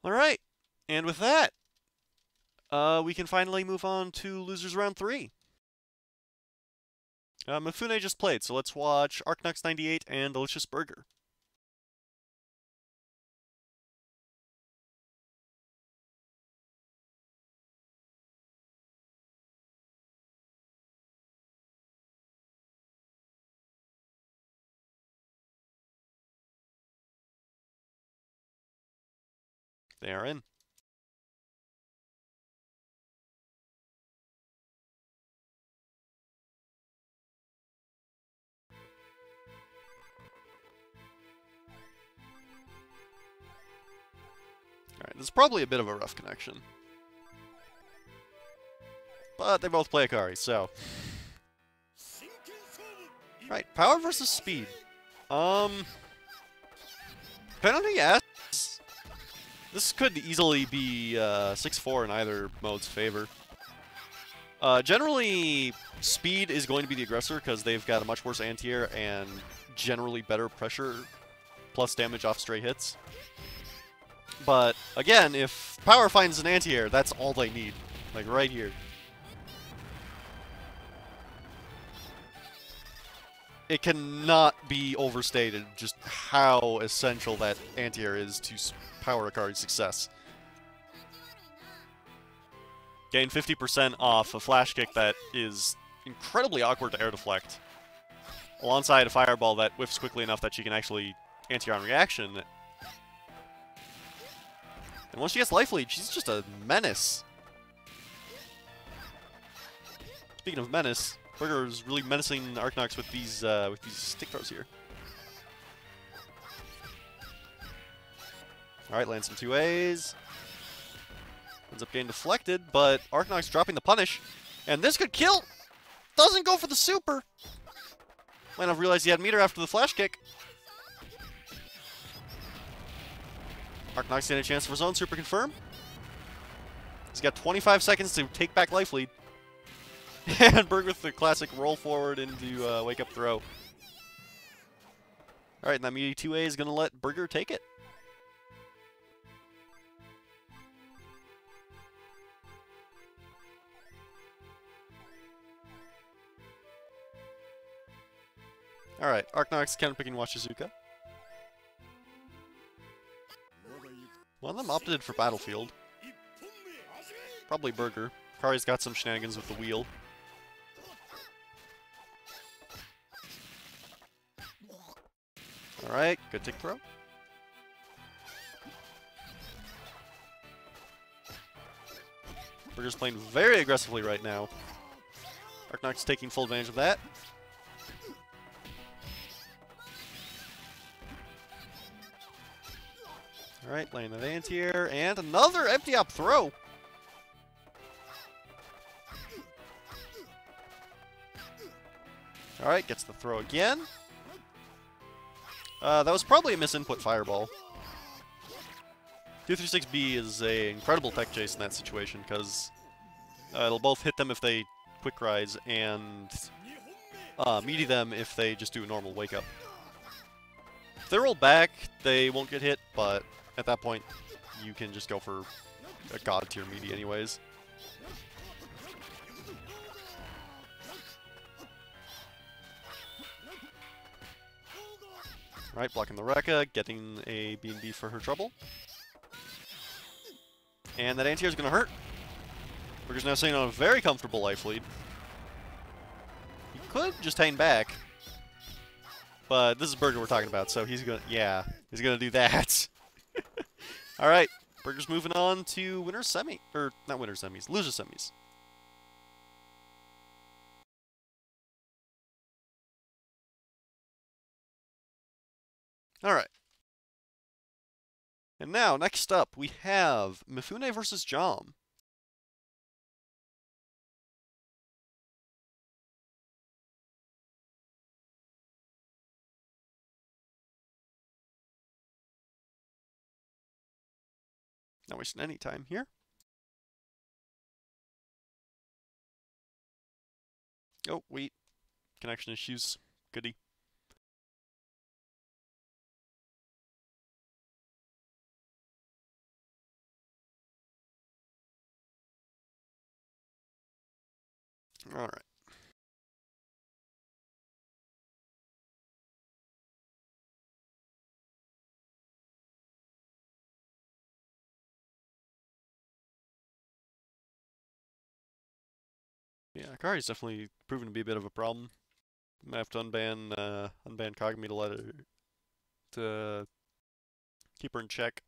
Alright. And with that, we can finally move on to losers round 3. Mifune just played, so let's watch Arknux98 and Delicious Burger. They are in. Alright, this is probably a bit of a rough connection. But they both play Akari, so... Right, power versus speed. Penalty, yes. This could easily be 6-4 in either mode's favor. Generally, speed is going to be the aggressor because they've got a much worse anti-air and generally better pressure plus damage off stray hits. But, again, if power finds an anti-air, that's all they need. Like, right here. It cannot be overstated just how essential that anti-air is to power Akari's success. Gain 50% off a flash kick that is incredibly awkward to air deflect, alongside a fireball that whiffs quickly enough that she can actually anti-air on reaction. And once she gets life lead, she's just a menace. Speaking of menace, Burger is really menacing Arknox with these stick throws here. Alright, lands some 2As. Ends up getting deflected, but Arknox dropping the punish. And this could kill! Doesn't go for the super! Might have realized he had meter after the flash kick. Arknox getting a chance for his own super confirm. He's got 25 seconds to take back life lead. And Berg with the classic roll forward into wake up throw. Alright, and that meaty 2A is going to let Burger take it. Alright, Arknox counterpicking Wachizuka. One of them opted for Battlefield. Probably Burger. Akari's got some shenanigans with the wheel. Alright, good tick throw. Burger's playing very aggressively right now. Arknox taking full advantage of that. Alright, laying that anti-air, and another empty up throw! Alright, gets the throw again. That was probably a misinput fireball. 236B is an incredible tech chase in that situation, because it'll both hit them if they quick rise, and meaty them if they just do a normal wake up. If they roll back, they won't get hit, but at that point, you can just go for a god tier meaty anyways. Alright, blocking the Rekka, getting a B&B for her trouble. And that anti-air is going to hurt. Burger's now sitting on a very comfortable life lead. He could just hang back. But this is Burger we're talking about, so he's going to, he's going to do that. Alright, Burger's moving on to winner's semi. Or, not winner's semis, loser's semis. Alright. And now, next up, we have Mifune versus Jom. Not wasting any time here. Oh, wait. Connection issues. Goody. Alright. Yeah, Akari's definitely proven to be a bit of a problem. Might have to unban Kagami to let her to keep her in check.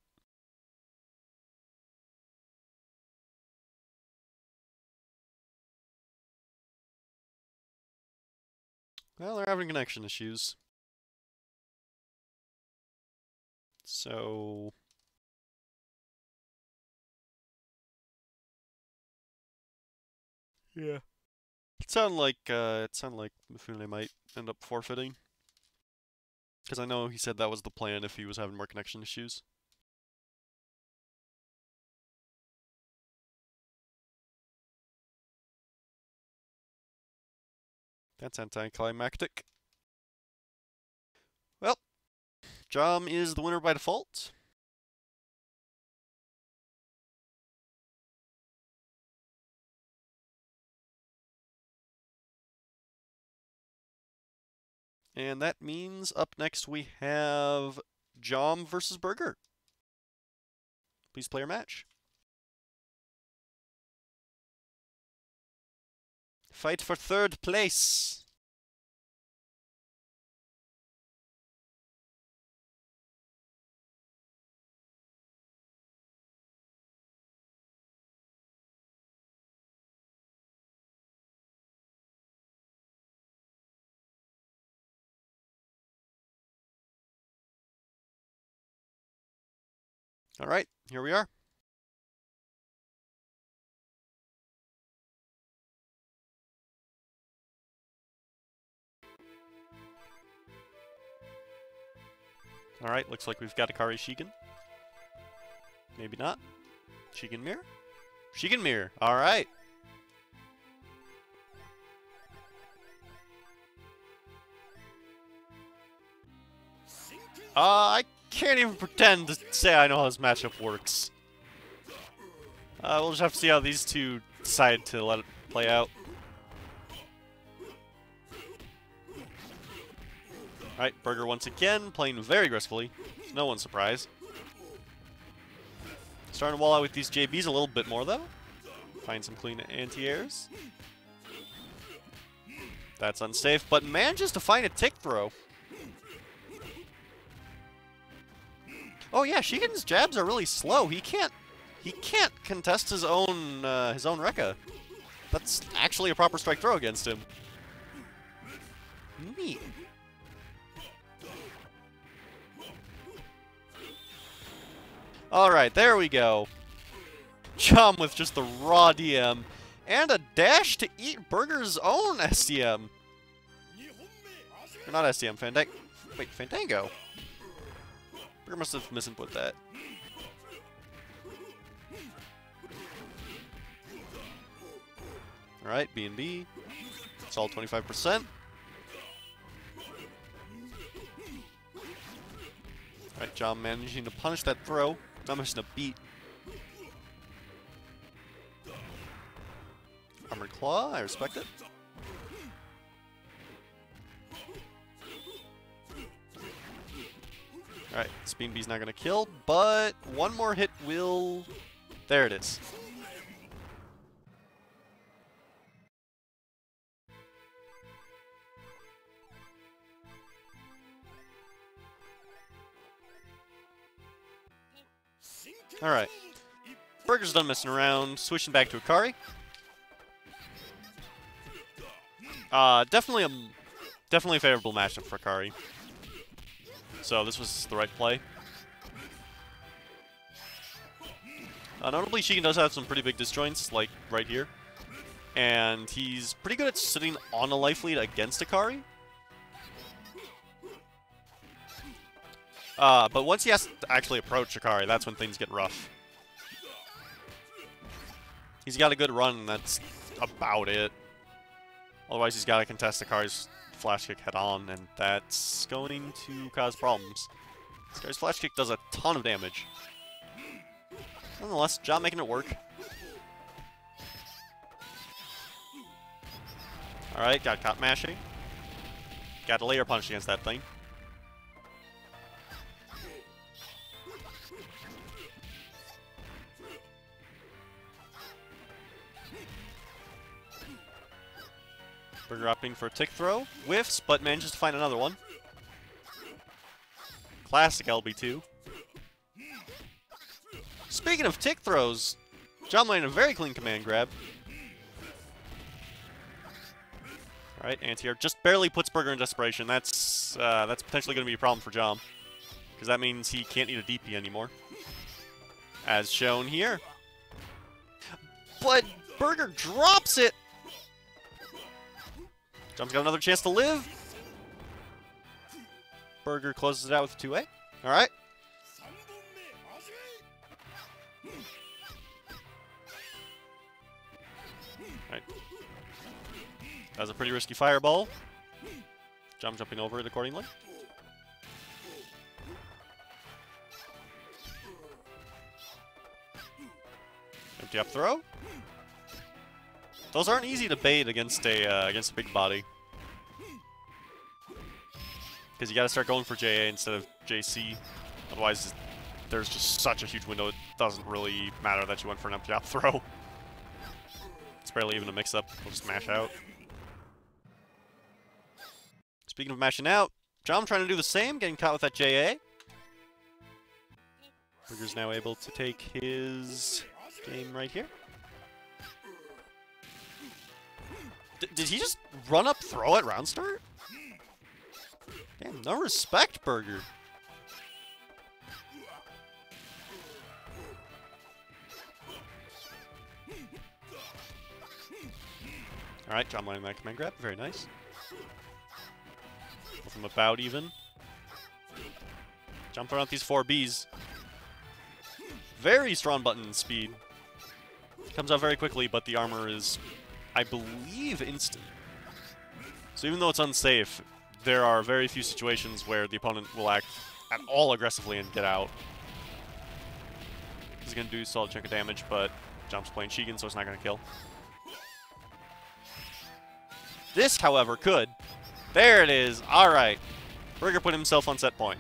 Well, they're having connection issues. So yeah. It sounded like Mifune might end up forfeiting. Because I know he said that was the plan if he was having more connection issues. That's anticlimactic. Well, Jom is the winner by default. And that means up next we have Jom versus Burger. Please play your match. Fight for third place. Alright, here we are. Alright, looks like we've got Akari Shigen. Maybe not. Shigen Mirror? Shigen Mirror, alright. I can't even pretend to say I know how this matchup works. We'll just have to see how these two decide to let it play out. Alright, Burger once again, playing very aggressively. No one's surprised. Starting to wall out with these JBs a little bit more, though. Find some clean anti-airs. That's unsafe, but manages to find a tick throw. Oh yeah, Shigen's jabs are really slow. He can't contest his own Rekka. That's actually a proper strike throw against him. Neat. Alright, there we go. Chum with just the raw DM. And a dash to eat Burger's own SDM. Or not SDM, Fandango. Wait, Fandango? Burger must have misinput that. Alright, B&B. It's all 25%. Alright, John managing to punish that throw. Not missing a beat. Armored Claw, I respect it. Alright, Spin Bee's not gonna kill, but one more hit will... There it is. Alright. Burger's done messing around, switching back to Akari. Definitely a favorable matchup for Akari. So this was the right play. Notably, Shigen does have some pretty big disjoints, like right here. And he's pretty good at sitting on a life lead against Akari. But once he has to actually approach Akari, that's when things get rough. He's got a good run, and that's about it. Otherwise, he's got to contest Akari's flash kick head-on, and that's going to cause problems. Akari's flash kick does a ton of damage. Nonetheless, John making it work. Alright, got caught mashing. Got a layer punch against that thing. Burger opting for a tick throw. Whiffs, but manages to find another one. Classic LB2. Speaking of tick throws, John landed a very clean command grab. Alright, anti-air just barely puts Burger in desperation. That's potentially going to be a problem for John. Because that means he can't eat a DP anymore. As shown here. But Burger drops it! John's got another chance to live. Burger closes it out with a 2A. Alright. Alright. That was a pretty risky fireball. John jumping over it accordingly. Empty up throw. Those aren't easy to bait against a big body. Because you got to start going for JA instead of JC. Otherwise, there's just such a huge window, it doesn't really matter that you went for an empty up throw. It's barely even a mix-up. We'll just mash out. Speaking of mashing out, John trying to do the same, getting caught with that JA. Burger's now able to take his game right here. Did he just run up throw at round start? Damn, no respect, Burger. Alright, John landing that command grab. Very nice. Go from about even. John throwing out these 4Bs. Very strong button speed. Comes out very quickly, but the armor is, I believe, instant. So even though it's unsafe, there are very few situations where the opponent will act at all aggressively and get out. He's going to do a solid chunk of damage, but Jump's playing Shigen, so it's not going to kill. This, however, could. There it is. All right. Burger put himself on set point.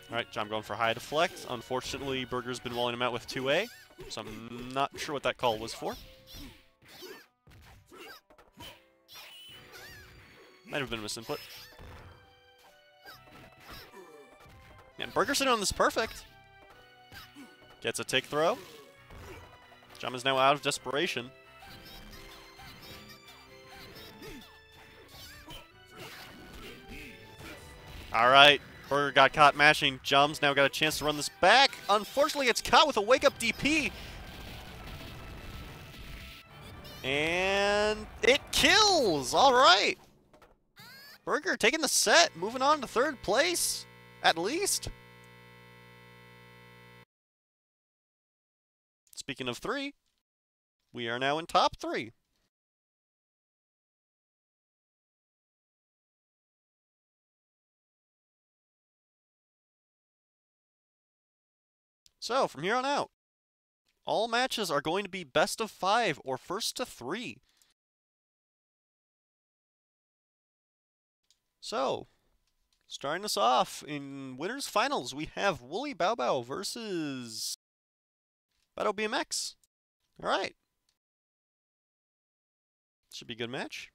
Alright, John going for high deflect. Unfortunately, Burger's been walling him out with 2A, so I'm not sure what that call was for. Might have been a misinput. Man, Burger sitting on this perfect. Gets a tick throw. John is now out of desperation. Alright. Burger got caught mashing jumps, now got a chance to run this back. Unfortunately, it's caught with a wake-up DP. And it kills! Alright! Burger taking the set, moving on to third place, at least. Speaking of 3, we are now in top 3. So, from here on out, all matches are going to be best of 5 or first to 3. So, starting us off in winners finals, we have Wooly Bao Bao versus Beto BMX. All right. Should be a good match.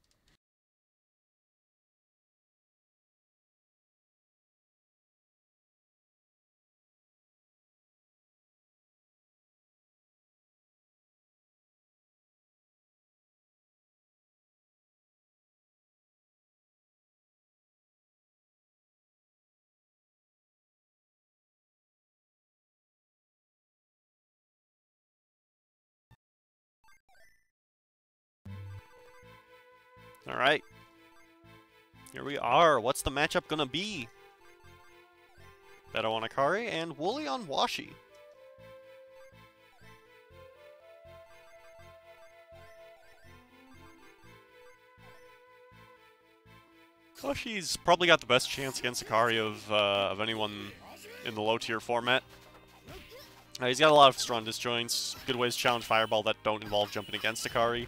All right. Here we are. What's the matchup gonna be? Beto on Akari and Wooly on Washi. Washi's probably got the best chance against Akari of anyone in the low-tier format. He's got a lot of strong disjoints, good ways to challenge Fireball that don't involve jumping against Akari,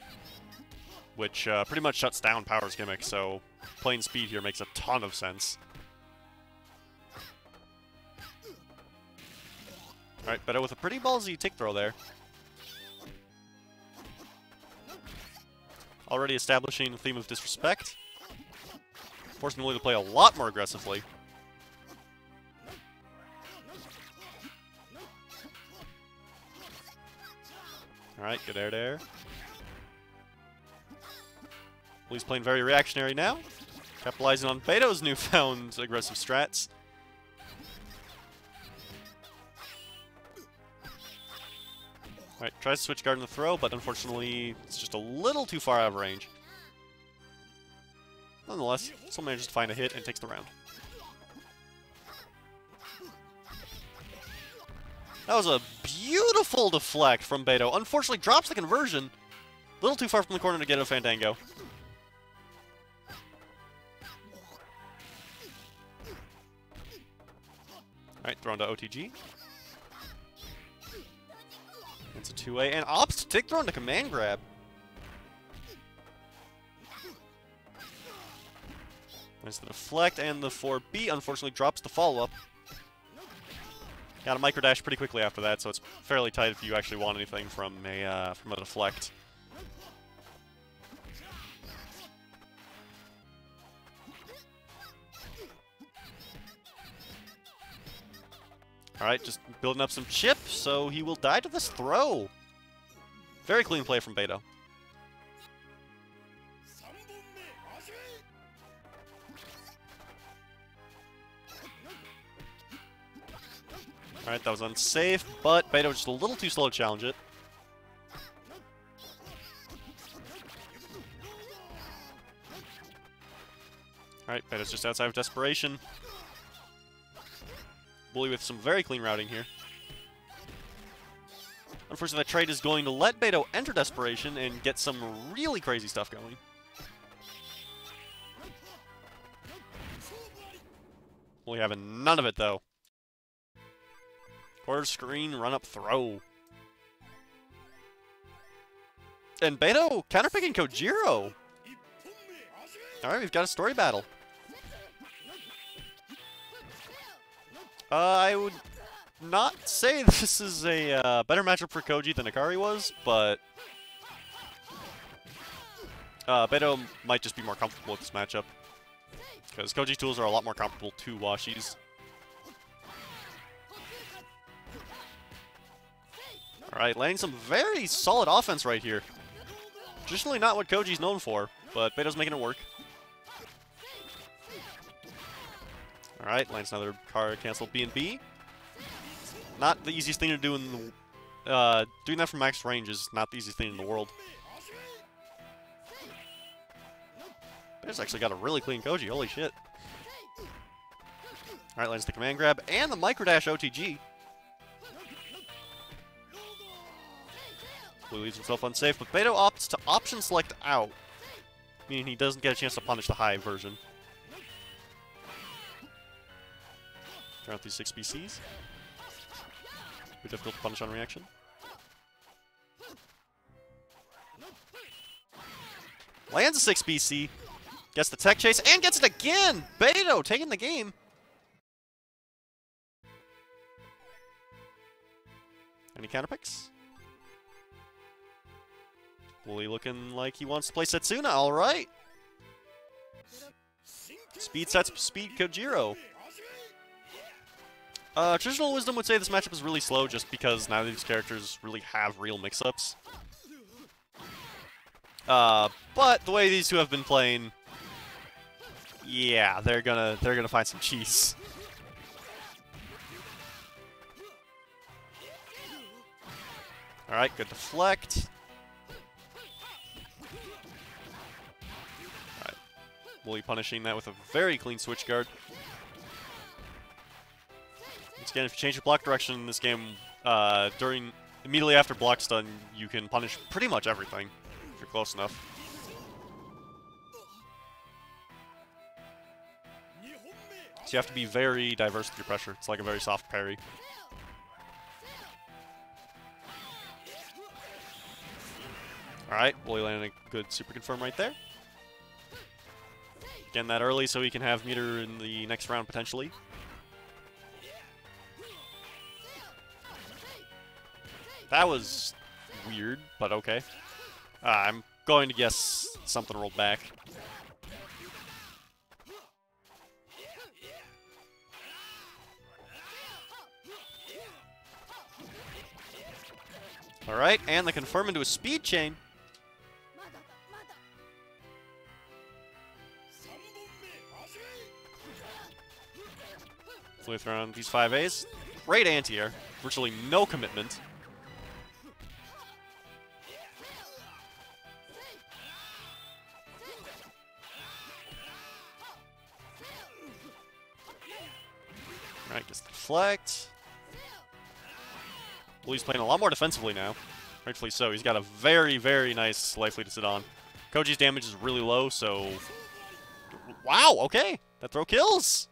which pretty much shuts down Power's gimmick, so playing speed here makes a ton of sense. Alright, Beto with a pretty ballsy tick throw there. Already establishing a theme of disrespect. Forcing Wooly to play a lot more aggressively. Alright, good air there. Wooly's playing very reactionary now. Capitalizing on Beto's newfound aggressive strats. Alright, tries to switch guard in the throw, but unfortunately it's just a little too far out of range. Nonetheless, still manages to find a hit and takes the round. That was a beautiful deflect from Beto. Unfortunately, drops the conversion. A little too far from the corner to get a Fandango. Alright, thrown to OTG. It's a 2A, and opts to tick thrown to command grab. There's the deflect, and the 4B unfortunately drops the follow-up. Got a micro dash pretty quickly after that, so it's fairly tight if you actually want anything from a deflect. Alright, just building up some chip, so he will die to this throw. Very clean play from Beto. Alright, that was unsafe, but Beto just a little too slow to challenge it. Alright, Beto's just outside of Desperation. Bully with some very clean routing here. Unfortunately, that trade is going to let Beto enter Desperation and get some really crazy stuff going. Bully having none of it, though. Quarter screen, run up, throw. And Beto counterpicking Kojiro. Alright, we've got a story battle. I would not say this is a better matchup for Koji than Akari was, but Beto might just be more comfortable with this matchup. Because Koji's tools are a lot more comparable to Washi's. Alright, landing some very solid offense right here. Traditionally not what Koji's known for, but Beto's making it work. Alright, lands another card cancel B&B. Not the easiest thing to do in the... doing that from max range is not the easiest thing in the world. Beto's actually got a really clean Koji, holy shit. Alright, lands the command grab and the microdash OTG. Blue leaves himself unsafe, but Beto opts to option select out, meaning he doesn't get a chance to punish the high version. Turn out these 6 BCs. Be difficult to punish on reaction. Lands a 6 BC, gets the tech chase, and gets it again! Beto taking the game. Any counter picks? Bully looking like he wants to play Setsuna, alright! Speed sets, speed Kojiro. Traditional wisdom would say this matchup is really slow just because neither of these characters really have real mix-ups. But the way these two have been playing, yeah, they're gonna find some cheese. Alright, good deflect. Alright. Bully punishing that with a very clean switch guard. Once again, if you change your block direction in this game, immediately after block stun, you can punish pretty much everything, if you're close enough. So you have to be very diverse with your pressure. It's like a very soft parry. Alright, Bully landing a good super confirm right there. Getting that early so he can have meter in the next round potentially. That was weird, but okay. I'm going to guess something rolled back. Alright, and the confirm into a speed chain. Flew around these 5As. Great anti-air. Virtually no commitment. Alright, gets the deflect. Well, he's playing a lot more defensively now. Rightfully so. He's got a very, very nice life lead to sit on. Koji's damage is really low, so... Wow, okay. That throw kills!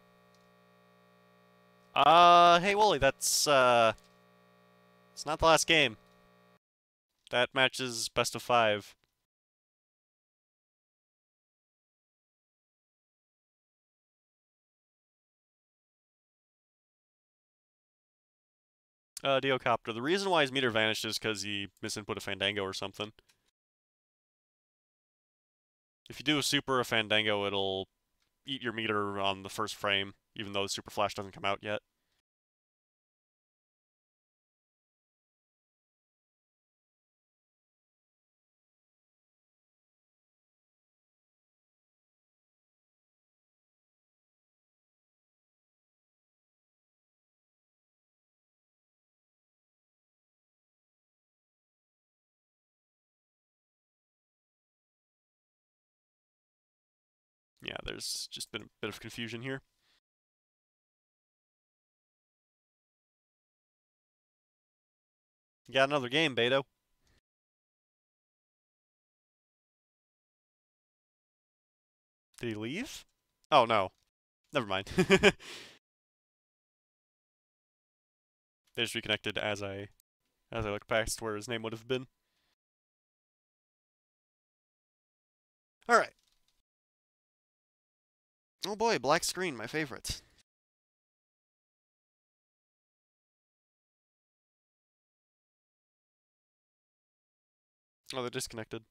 Hey, Wooly, that's, it's not the last game. That match is best of 5. Diocopter. The reason why his meter vanished is because he misinput a Fandango or something. If you do a super or Fandango, it'll eat your meter on the first frame, even though the Super Flash doesn't come out yet. Yeah, there's just been a bit of confusion here. You got another game, Beto. Did he leave? Oh, no. Never mind. They just reconnected as I look past where his name would have been. Alright. Oh boy, black screen, my favorite. Oh, they're disconnected.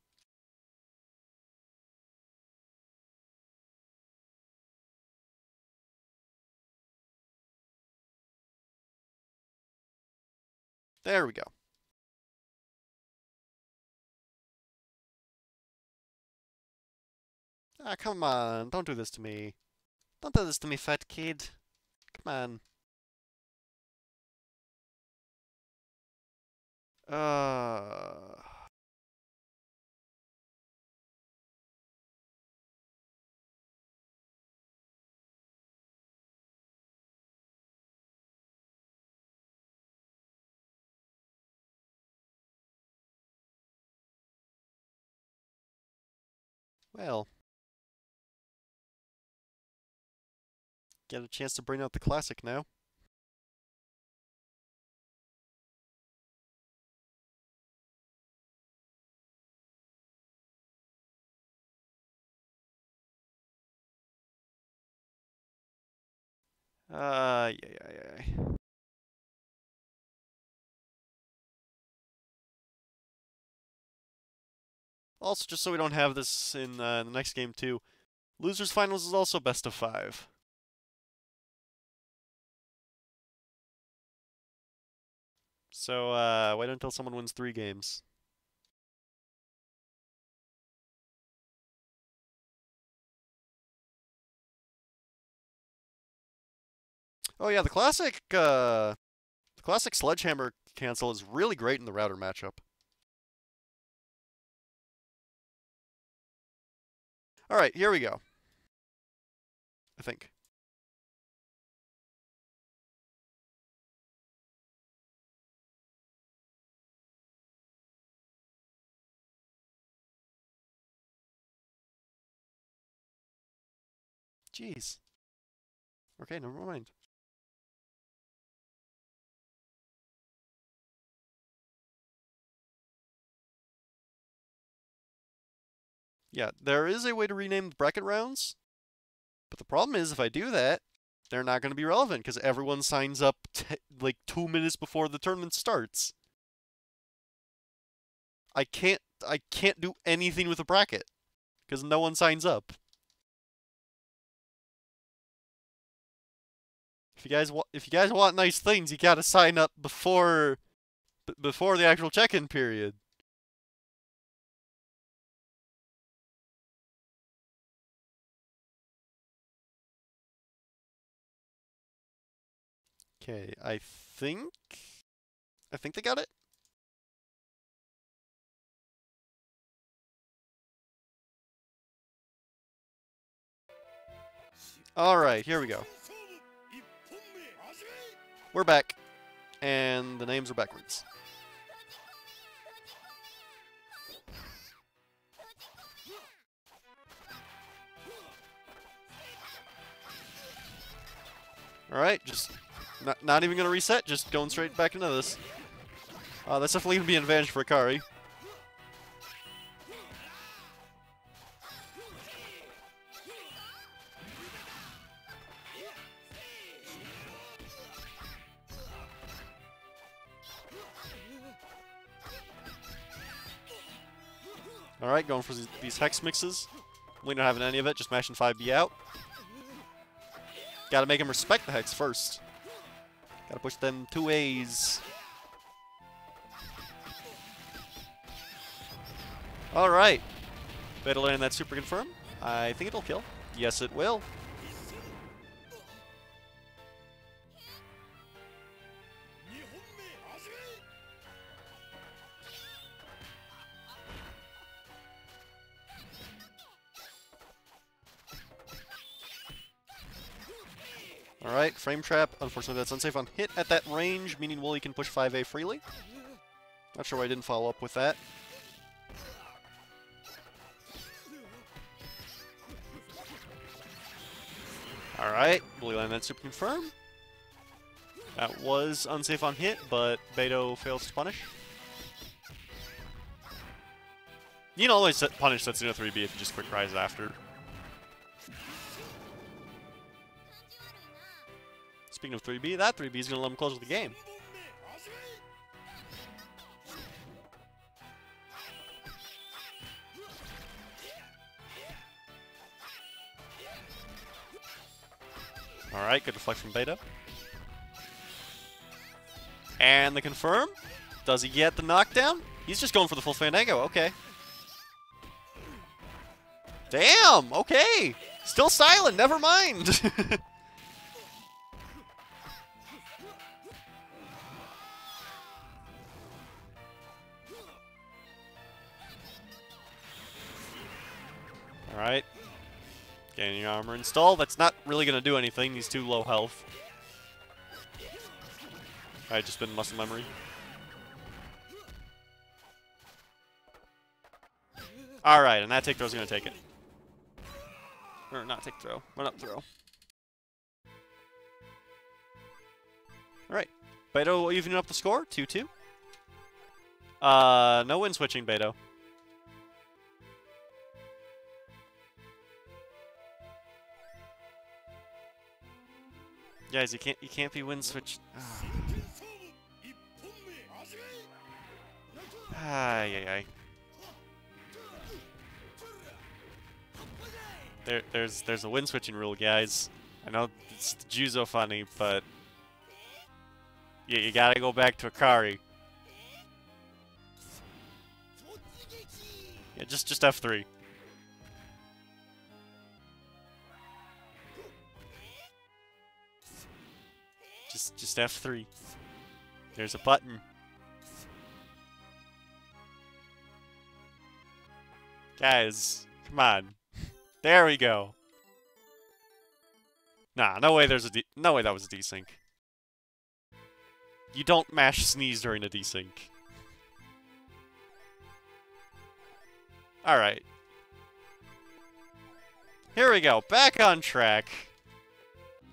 There we go. Ah, come on. Don't do this to me. Don't do this to me, fat kid. Come on. Uh... Well. Get a chance to bring out the classic now. Yeah. Also, just so we don't have this in the next game too, Losers Finals is also best of 5. So, wait until someone wins 3 games. Oh yeah, the classic Sledgehammer cancel is really great in the router matchup. Alright, here we go. I think. Jeez. Okay, never mind. Yeah, there is a way to rename the bracket rounds, but the problem is if I do that, they're not going to be relevant because everyone signs up like 2 minutes before the tournament starts. I can't do anything with a bracket because no one signs up. If you guys want nice things, you got to sign up before the actual check-in period. Okay, I think they got it. All right, here we go. We're back, and the names are backwards. Alright, just not even going to reset, just going straight back into this. That's definitely going to be an advantage for Akari. Alright, going for these hex mixes. We don't have any of it, just mashing 5B out. Gotta make him respect the hex first. Gotta push them 2 A's. Alright. Better land that super confirm. I think it'll kill. Yes, it will. Alright, frame trap. Unfortunately, that's unsafe on hit at that range, meaning Wooly can push 5A freely. Not sure why I didn't follow up with that. Alright, Wooly land that super confirm. That was unsafe on hit, but Beto fails to punish. You can always punish Setsuna 3B if you just quick rise after. Speaking of 3B, that 3B is going to let him close the game. Alright, good deflect from Beta. And the confirm. Does he get the knockdown? He's just going for the full Fandango, okay. Damn, okay. Still silent, never mind. Alright. Gaining armor install. That's not really going to do anything. He's too low health. Alright, just been muscle memory. Alright, and that take throw's going to take it. Or not take throw. Run up throw. Alright. Beto evening up the score. 2-2. No win switching, Beto. Guys, you can't be win switch. Ay. There's a win switching rule, guys. I know it's Juzo funny, but you gotta go back to Akari. Yeah, just F3. Just F3. There's a button. Guys, come on. There we go. Nah, no way no way that was a desync. You don't mash sneeze during a desync. Alright. Here we go, back on track.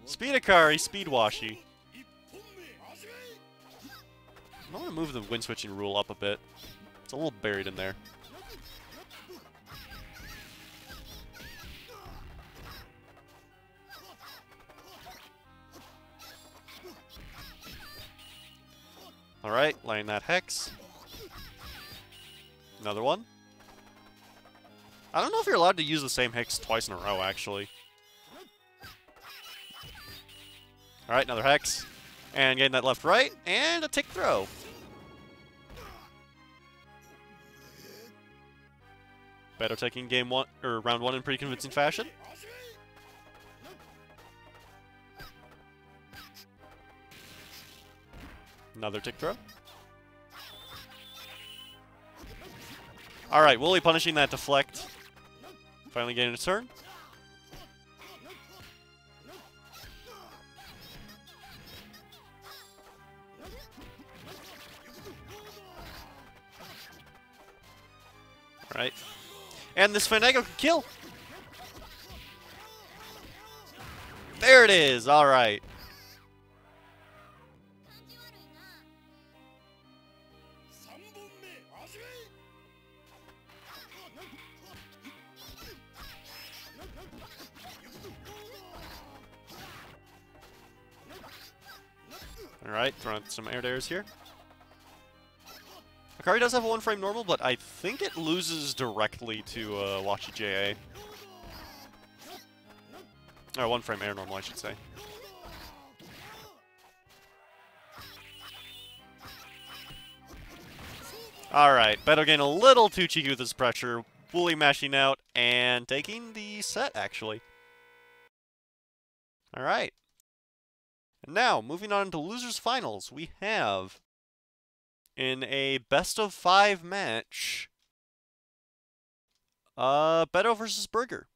Speed Akari, speed Washi. I want to move the win switching rule up a bit. It's a little buried in there. Alright, laying that Hex. Another one. I don't know if you're allowed to use the same Hex twice in a row, actually. Alright, another Hex. And getting that left-right, and a tick throw. Beto taking game one, or round one in pretty convincing fashion. Another tick throw. Alright, Wooly punishing that deflect. Finally getting a turn. Alright. And this Fandango can kill! There it is! Alright. Alright, throwing some air dares here. Akari does have a one-frame normal, but I think it loses directly to Wachi JA. Or one-frame air normal, I should say. Alright, Beto getting a little too cheeky with his pressure. Wooly mashing out and taking the set, actually. Alright. And now, moving on to losers finals, we have, in a best-of-5 match, Beto versus Burger.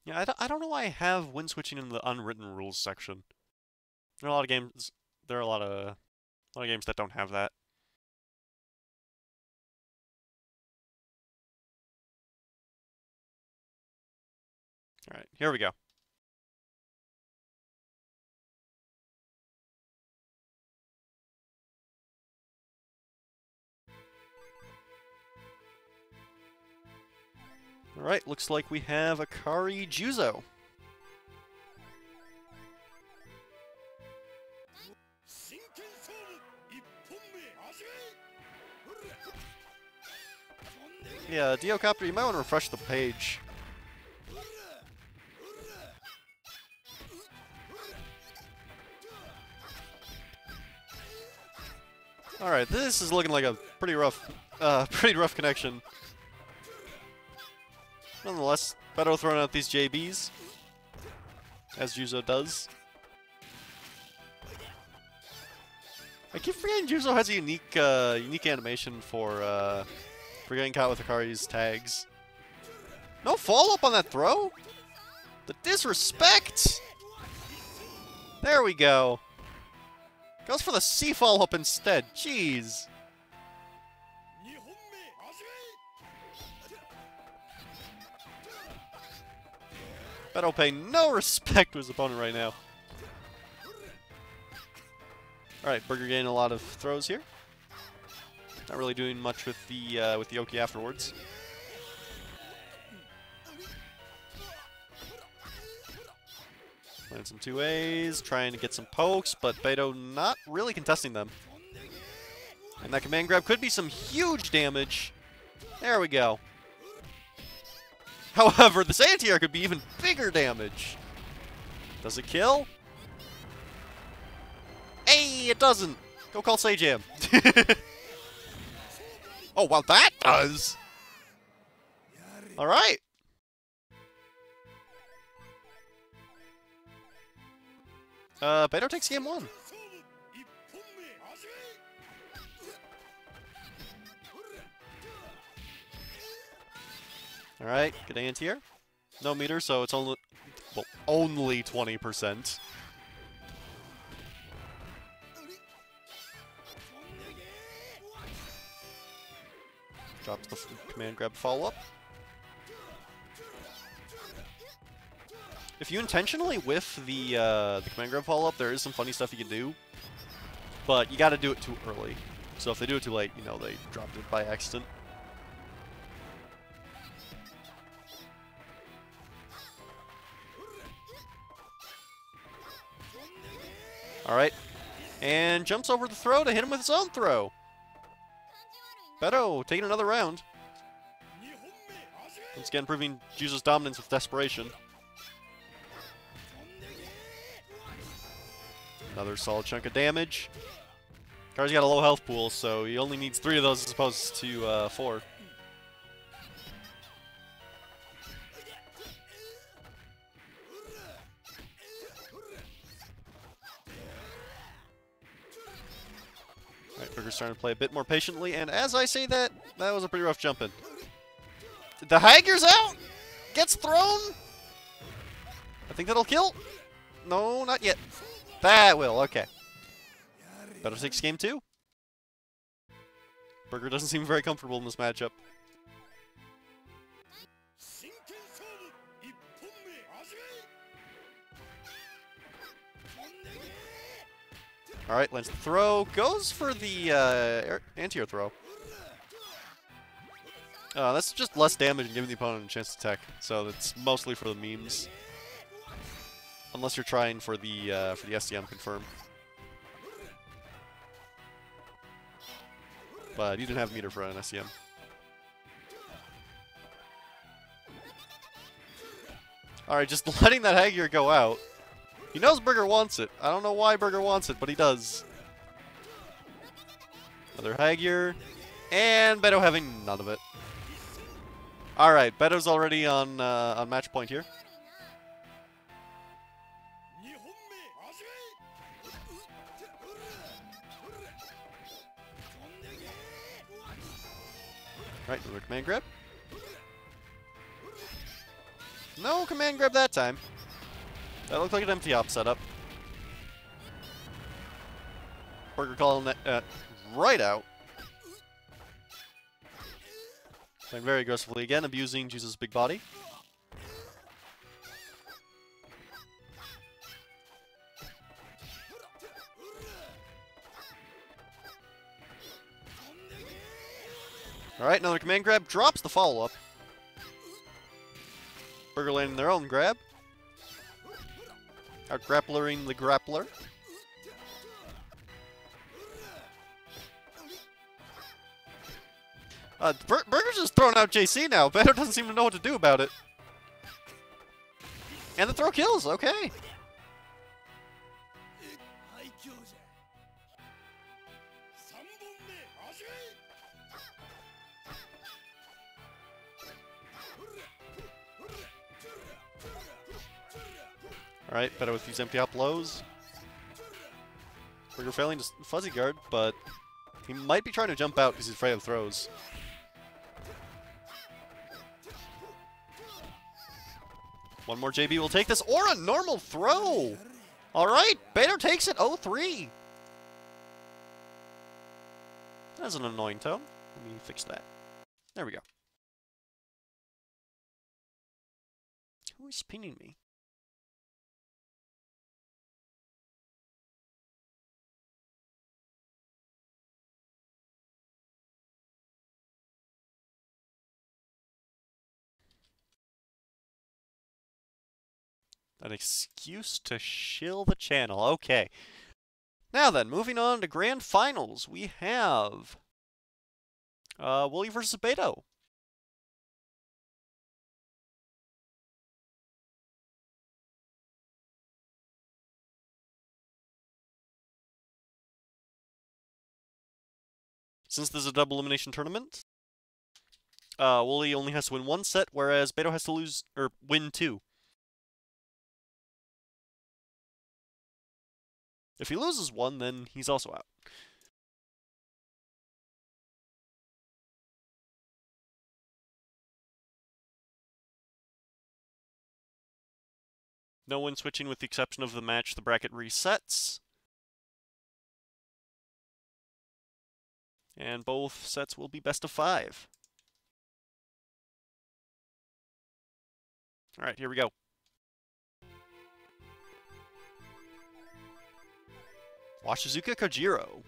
Yeah, I don't know why I have wind switching in the unwritten rules section. There are a lot of games. There are a lot of games that don't have that. All right, here we go. All right, looks like we have Akari Juzo. Yeah, Diocopter, you might want to refresh the page. All right, this is looking like a pretty rough connection. Nonetheless, Beto throwing out these JBs, as Juzo does. I keep forgetting Juzo has a unique animation for getting caught with Akari's tags. No follow-up on that throw? The disrespect! There we go. Goes for the C follow-up instead. Jeez. Beto paying no respect to his opponent right now. Alright, Burger getting a lot of throws here. Not really doing much with the Oki afterwards. Playing some 2As, trying to get some pokes, but Beto not really contesting them. And that command grab could be some huge damage. There we go. However, this anti-air could be even bigger damage. Does it kill? Hey, it doesn't. Go call Sajam. Oh, wow, that does. All right. Beto takes game 1. All right, good anti-air. No meter, so it's only, well, only 20%. Drops the command grab follow-up. If you intentionally whiff the command grab follow-up, there is some funny stuff you can do, but you got to do it too early. So if they do it too late, you know, they dropped it by accident. All right, and jumps over the throw to hit him with his own throw. Beto taking another round. Once again, proving Juzo's dominance with desperation. Another solid chunk of damage. Akari's got a low health pool, so he only needs 3 of those as opposed to 4. Alright, Burger's starting to play a bit more patiently, and as I say that, that was a pretty rough jump in. The Hager's out! Gets thrown! I think that'll kill. No, not yet. That will, okay. Beto takes game 2. Burger doesn't seem very comfortable in this matchup. Alright, lands the throw. Goes for the anti-air throw. That's just less damage and giving the opponent a chance to tech. So it's mostly for the memes. Unless you're trying for the STM confirm. But you didn't have meter for an STM. Alright, just letting that Hagier go out. He knows Burger wants it. I don't know why Burger wants it, but he does. Another Hagier. And Beto having none of it. Alright, Beto's already on match point here. Right, another command grab. No command grab that time. That looked like an empty op setup. Burger calling that right out. Playing very aggressively again, abusing Jesus' big body. Alright, another command grab, drops the follow-up. Burger landing their own grab. Out grapplering the grappler. Burger's just throwing out JC now. Beto doesn't seem to know what to do about it. And the throw kills, okay. Alright, Beto with these empty up lows. Burger failing to fuzzy guard, but he might be trying to jump out because he's afraid of throws. One more JB will take this, or a normal throw! Alright, Beto takes it 0-3. That's an annoying tone. Let me fix that. There we go. Who is pinging me? An excuse to shill the channel. Okay. Now then, moving on to Grand Finals, we have Wooly versus Beto. Since this is a double elimination tournament, Wooly only has to win one set, whereas Beto has to lose or win two. If he loses one, then he's also out. No one switching with the exception of the match. The bracket resets. And both sets will be best of 5. Alright, here we go. Washizuka Kojiro.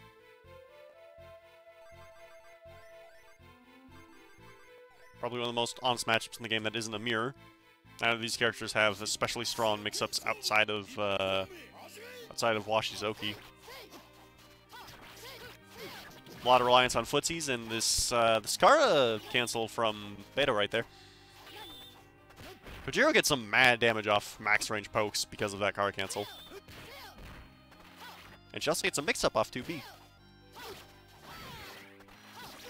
Probably one of the most honest matchups in the game that isn't a mirror. None of these characters have especially strong mix-ups outside of Washizuki. A lot of reliance on footsies, and this Kara cancel from Beto right there. Kojiro gets some mad damage off max range pokes because of that Kara cancel. And she also gets a mix-up off 2B.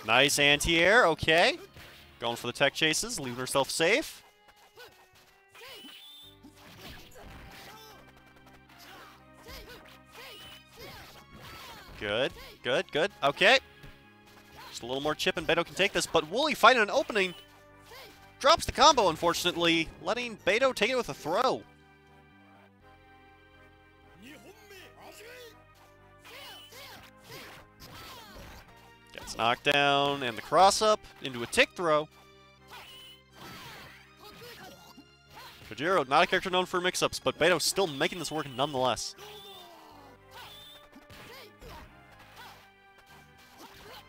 Nice anti-air, okay. Going for the tech chases, leaving herself safe. Good, good, good, okay. Just a little more chip and Beto can take this, but Wooly finding an opening. Drops the combo, unfortunately, letting Beto take it with a throw. Gets knocked down, and the cross-up into a tick throw. Kojiro, not a character known for mix-ups, but Beto still making this work nonetheless.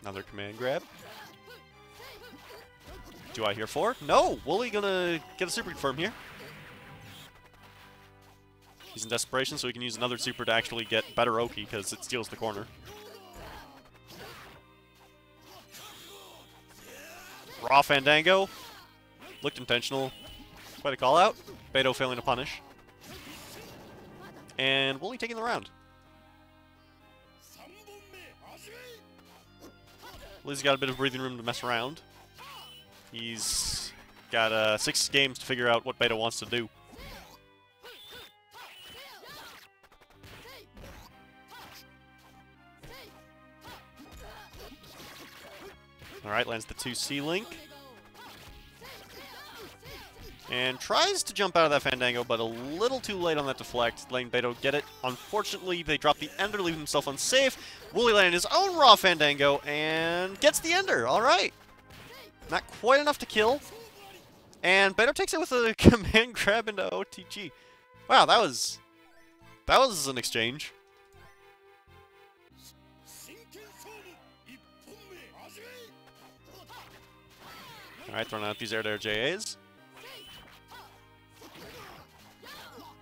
Another command grab. Do I hear 4? No! Wooly gonna get a super confirm here. He's in desperation, so he can use another super to actually get better Oki, because it steals the corner. Raw Fandango. Looked intentional. Quite a call out. Beto failing to punish. And Wooly taking the round. Wooly's got a bit of breathing room to mess around. He's got 6 games to figure out what Beto wants to do. Alright, lands the 2C link. And tries to jump out of that Fandango, but a little too late on that deflect, letting Beto get it. Unfortunately, they drop the Ender, leaving himself unsafe. Wooly landing his own raw Fandango, and gets the Ender. Alright. Not quite enough to kill. And Beto takes it with a command grab into OTG. Wow, that was an exchange. Alright, throwing out these air-to-air JAs.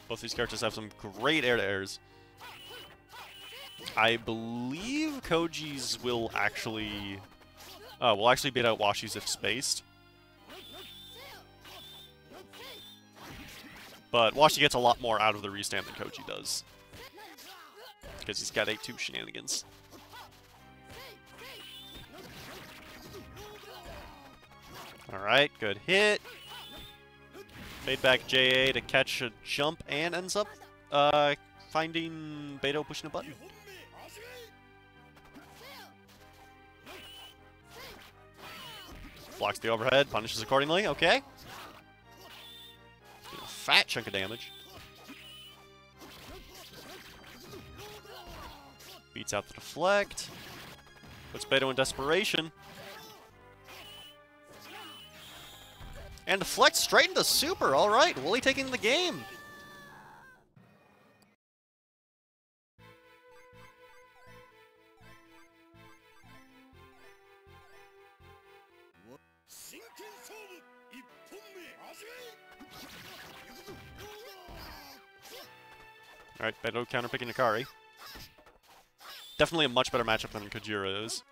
Both these characters have some great air-to-airs. I believe Koji's will actually bait out Washi's if spaced. But Washi gets a lot more out of the restand than Koji does. Because he's got 8-2 shenanigans. Alright, good hit. Fade back JA to catch a jump and ends up finding Beto pushing a button. Blocks the overhead, punishes accordingly, okay. A fat chunk of damage. Beats out the deflect. Puts Beto in desperation. And deflect straight into super, alright. Wooly taking the game. Alright, Beto counterpicking Akari. Definitely a much better matchup than Kojira is.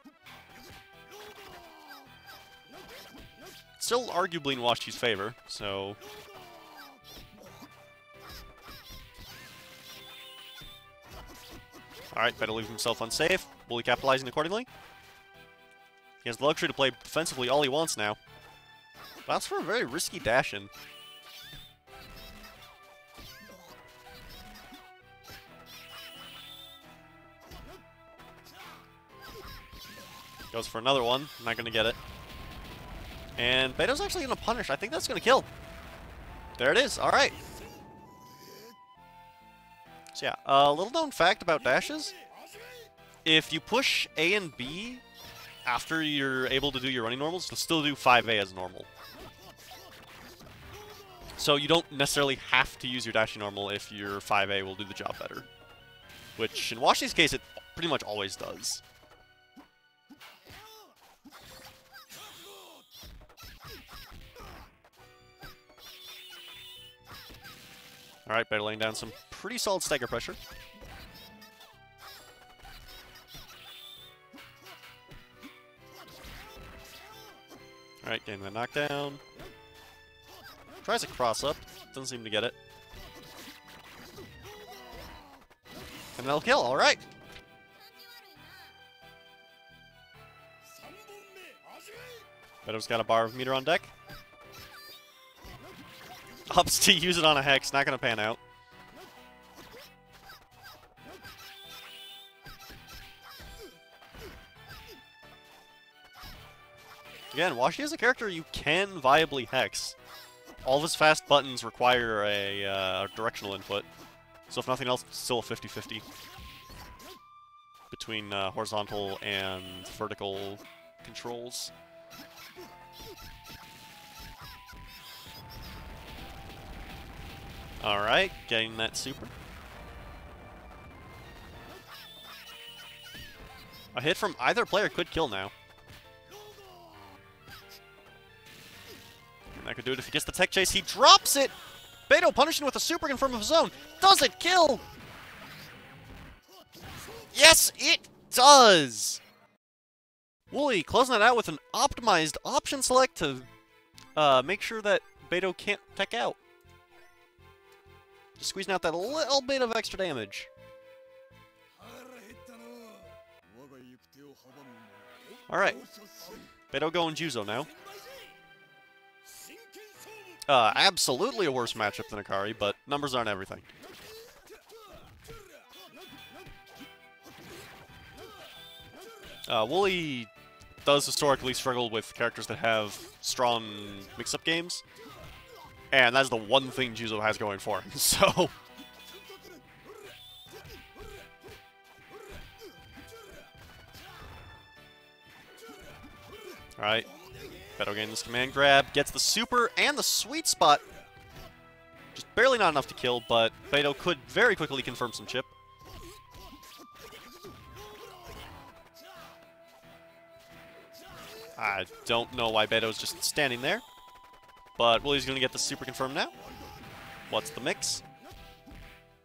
Still arguably in Washi's favor, so... Alright, Beto leaves himself unsafe. Wooly capitalizing accordingly. He has the luxury to play defensively all he wants now. That's for a very risky dash-in. Goes for another one. Not going to get it. And Beto's actually going to punish. I think that's going to kill. There it is. All right. So yeah, a little known fact about dashes. If you push A and B after you're able to do your running normals, you'll still do 5A as normal. So you don't necessarily have to use your dashing normal if your 5A will do the job better. Which, in Washi's case, it pretty much always does. Alright, Beto laying down some pretty solid stagger pressure. Alright, getting that knockdown. Tries a cross-up. Doesn't seem to get it. And that'll kill, alright! Beto's got a bar of meter on deck. Opts to use it on a Hex, not going to pan out. Again, Washi is a character you can viably Hex. All of his fast buttons require a directional input. So if nothing else, it's still a 50-50 between horizontal and vertical controls. Alright, getting that super. A hit from either player could kill now. And that could do it if he gets the tech chase. He drops it! Beto punishing with a super confirm of his own. Does it kill? Yes, it does! Wooly closing that out with an optimized option select to make sure that Beto can't tech out. Just squeezing out that little bit of extra damage. Alright. Beto going Juzo now. Absolutely a worse matchup than Akari, but numbers aren't everything. Wooly does historically struggle with characters that have strong mix-up games. And that's the one thing Juzo has going for him, so... Alright. Beto getting this command grab, gets the super and the sweet spot. Just barely not enough to kill, but Beto could very quickly confirm some chip. I don't know why Beto's just standing there. But Willie's going to get the super confirmed now. What's the mix?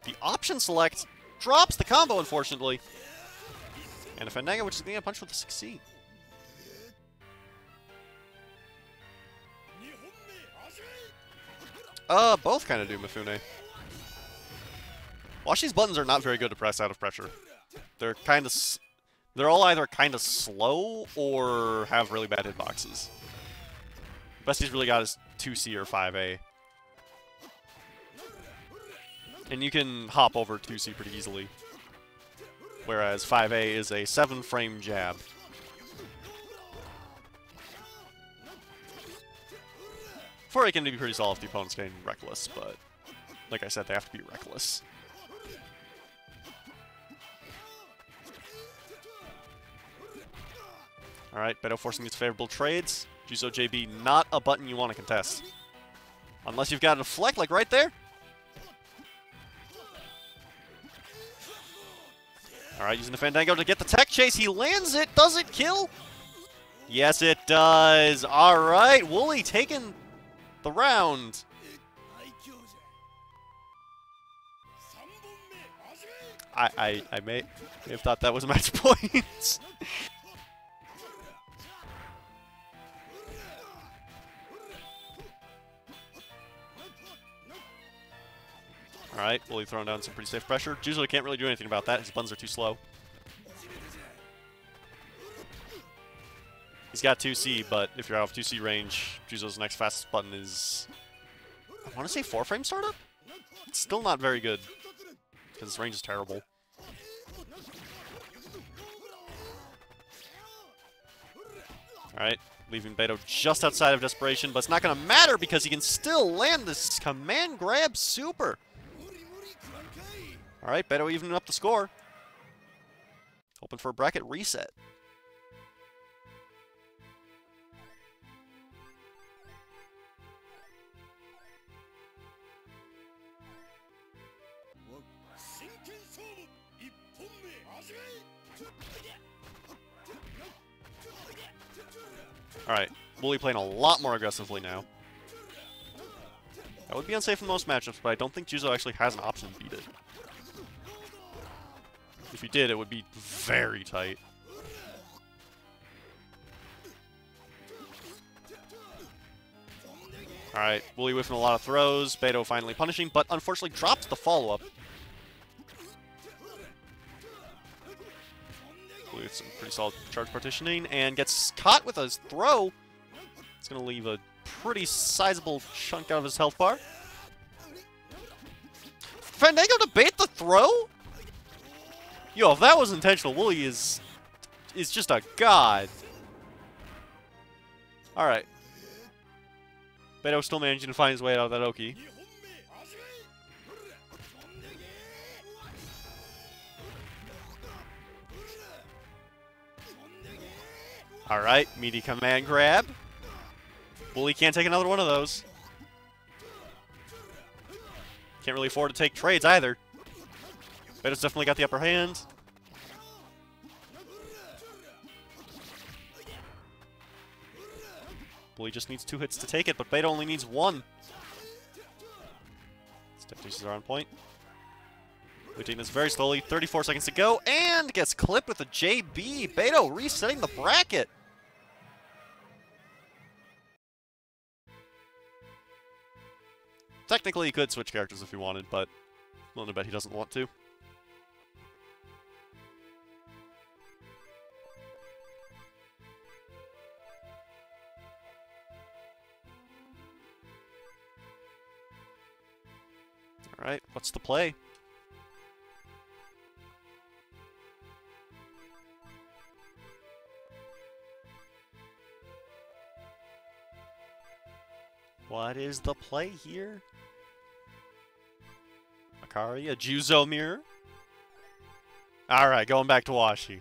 The option select drops the combo, unfortunately. And a Fandango, which is going to punch with a 6C. Both kind of do Mifune. Washi's buttons are not very good to press out of pressure. They're kind of... They're all either kind of slow or have really bad hitboxes. Best he's really got is 2C or 5A. And you can hop over 2C pretty easily. Whereas 5A is a 7-frame jab. For it can be pretty solid if the opponent's getting reckless, but like I said, they have to be reckless. Alright, Beto forcing these favorable trades. Juzo JB, not a button you want to contest. Unless you've got a deflect, like right there. Alright, using the Fandango to get the tech chase. He lands it. Does it kill? Yes, it does. Alright, Wooly taking the round. I may have thought that was match point. Alright, Wooly throwing down some pretty safe pressure. Juzo can't really do anything about that. His buttons are too slow. He's got 2C, but if you're out of 2C range, Juzo's next fastest button is... I want to say 4-frame startup? It's still not very good, because his range is terrible. Alright, leaving Beto just outside of desperation, but it's not going to matter because he can still land this command grab super. Alright, Beto evening up the score. Hoping for a bracket reset. Alright, Wooly playing a lot more aggressively now. That would be unsafe in most matchups, but I don't think Juzo actually has an option to beat it. If he did, it would be very tight. Alright, Wooly whiffing a lot of throws. Beto finally punishing, but unfortunately drops the follow-up. Wooly with some pretty solid charge partitioning, and gets caught with a throw. It's going to leave a pretty sizable chunk out of his health bar. Fandango to bait the throw? Yo, if that was intentional, Wooly is just a god. Alright. Beto still managing to find his way out of that Oki. Alright, meaty command grab. Wooly can't take another one of those. Can't really afford to take trades either. Beto's definitely got the upper hand. Wooly just needs 2 hits to take it, but Beto only needs 1. Step chases are on point. Wooly taking this very slowly. 34 seconds to go, and gets clipped with a JB. Beto resetting the bracket. Technically, he could switch characters if he wanted, but I'm willing to bet he doesn't want to. Alright, what's the play? What is the play here? Akari, a Juzo mirror? Alright, going back to Washi.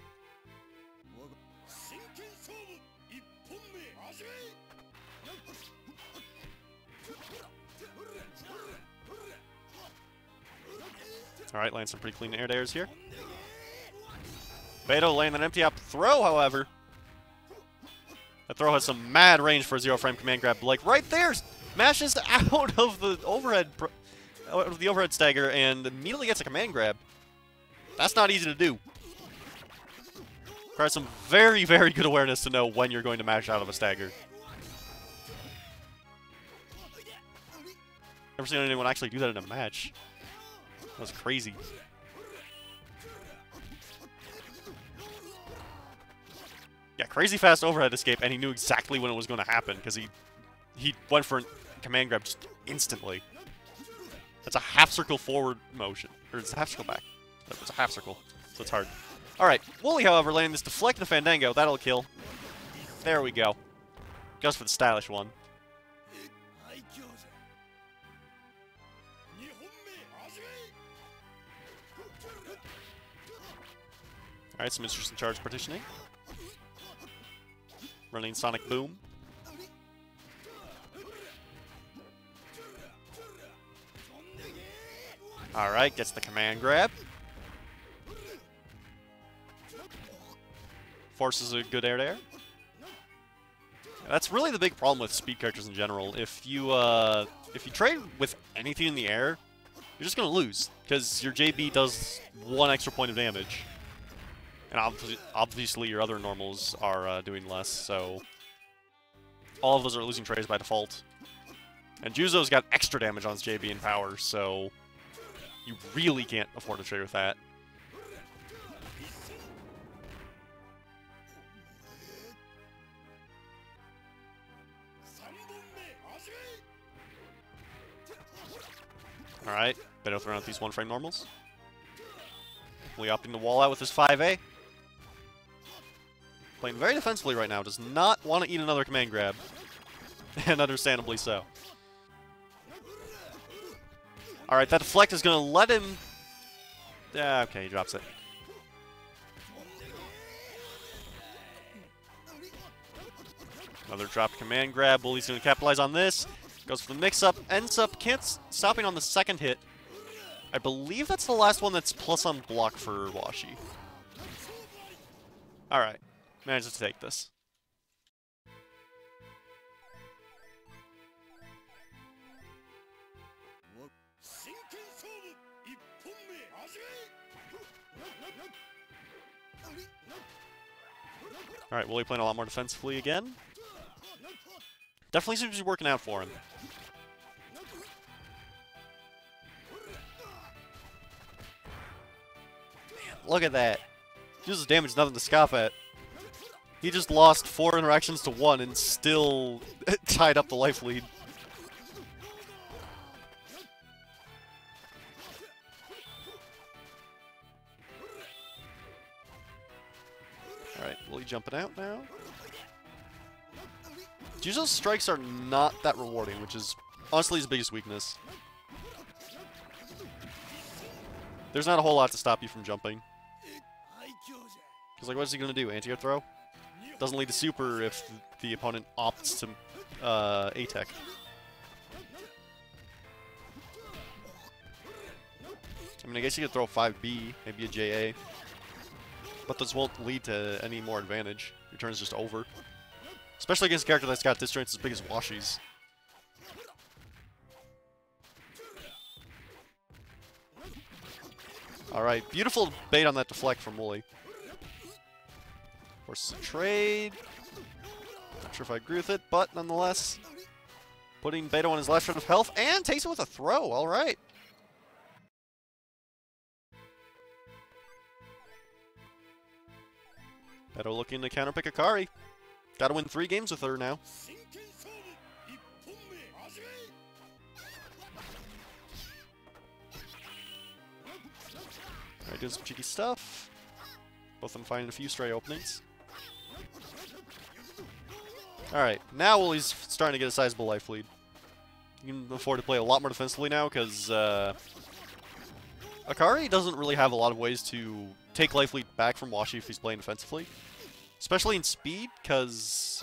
Alright, land some pretty clean air dares here. Beto laying an empty up throw, however. That throw has some mad range for a zero-frame command grab. Like, right there, mashes out of the overhead stagger and immediately gets a command grab. That's not easy to do. Requires some very, very good awareness to know when you're going to mash out of a stagger. Never seen anyone actually do that in a match. That was crazy. Yeah, crazy fast overhead escape, and he knew exactly when it was going to happen, because he went for a command grab just instantly. That's a half circle forward motion. Or it's a half circle back. It's a half circle, so it's hard. Alright, Wooly, however, landing this deflect the Fandango. That'll kill. There we go. Goes for the stylish one. Alright, some interesting charge partitioning. Running Sonic Boom. Alright, gets the command grab. Forces a good air dare. That's really the big problem with speed characters in general. If you trade with anything in the air, you're just gonna lose, because your JB does 1 extra point of damage. And obviously your other normals are doing less, so all of those are losing trades by default. And Juzo's got extra damage on his JB and power, so you really can't afford to trade with that. Alright, better throw out these one-frame normals. Lee opting to wall out with his 5A. Playing very defensively right now, does not want to eat another command grab. And understandably so. Alright, that deflect is going to let him... okay, he drops it. Another drop command grab. Bully's going to capitalize on this. Goes for the mix-up. Ends up stopping on the second hit. I believe that's the last one that's plus on block for Washi. Alright. Manages to take this. Alright, Wooly playing a lot more defensively again. Definitely seems to be working out for him. Man, look at that. Uses damage, nothing to scoff at. He just lost 4 interactions to 1 and still tied up the life lead. Alright, Wooly jumping out now. Juzo's strikes are not that rewarding, which is honestly his biggest weakness. There's not a whole lot to stop you from jumping. Because, like, what is he going to do? Anti-air throw? Doesn't lead to super if the opponent opts to A-Tech. I mean, I guess you could throw 5B, maybe a JA. But this won't lead to any more advantage. Your turn is just over. Especially against a character that's got distrance as big as Washi's. Alright, beautiful bait on that deflect from Wooly. Forces a trade. Not sure if I agree with it, but nonetheless. Putting Beto on his last shot of health and takes it with a throw. Alright. Beto looking to counterpick Akari. Gotta win 3 games with her now. Alright, doing some cheeky stuff. Both of them finding a few stray openings. Alright, now Wooly's starting to get a sizable life lead. You can afford to play a lot more defensively now, because Akari doesn't really have a lot of ways to take life lead back from Washi if he's playing defensively. Especially in speed, because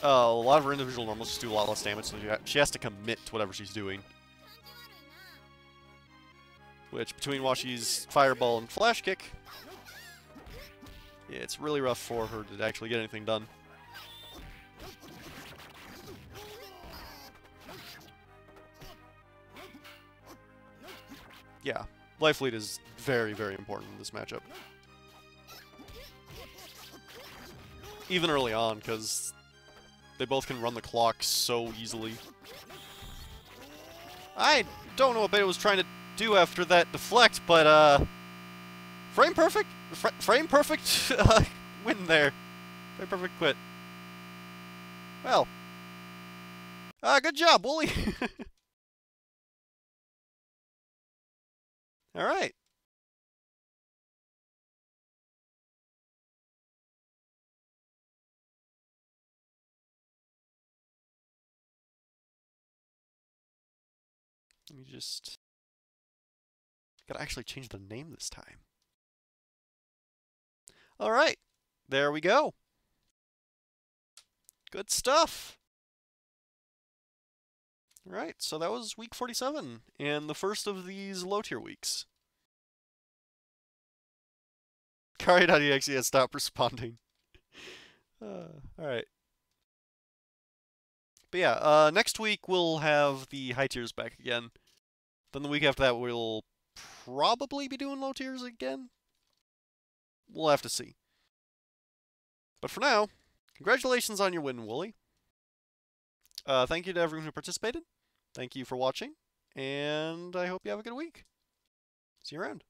a lot of her individual normals just do a lot less damage, so she has to commit to whatever she's doing. Which, between Washi's Fireball and Flash Kick, yeah, it's really rough for her to actually get anything done. Yeah, life lead is very, very important in this matchup. Even early on, because they both can run the clock so easily. I don't know what Beta was trying to do after that deflect, but frame perfect win there. Frame perfect quit. Well, good job, Wooly. All right. Let me just... Gotta actually change the name this time. Alright, there we go. Good stuff. Alright, so that was week 47, and the first of these low-tier weeks. Akari.exe has stopped responding. Alright. But yeah, next week we'll have the high tiers back again. Then the week after that we'll probably be doing low tiers again. We'll have to see. But for now, congratulations on your win, Wooly. Thank you to everyone who participated. Thank you for watching, and I hope you have a good week. See you around.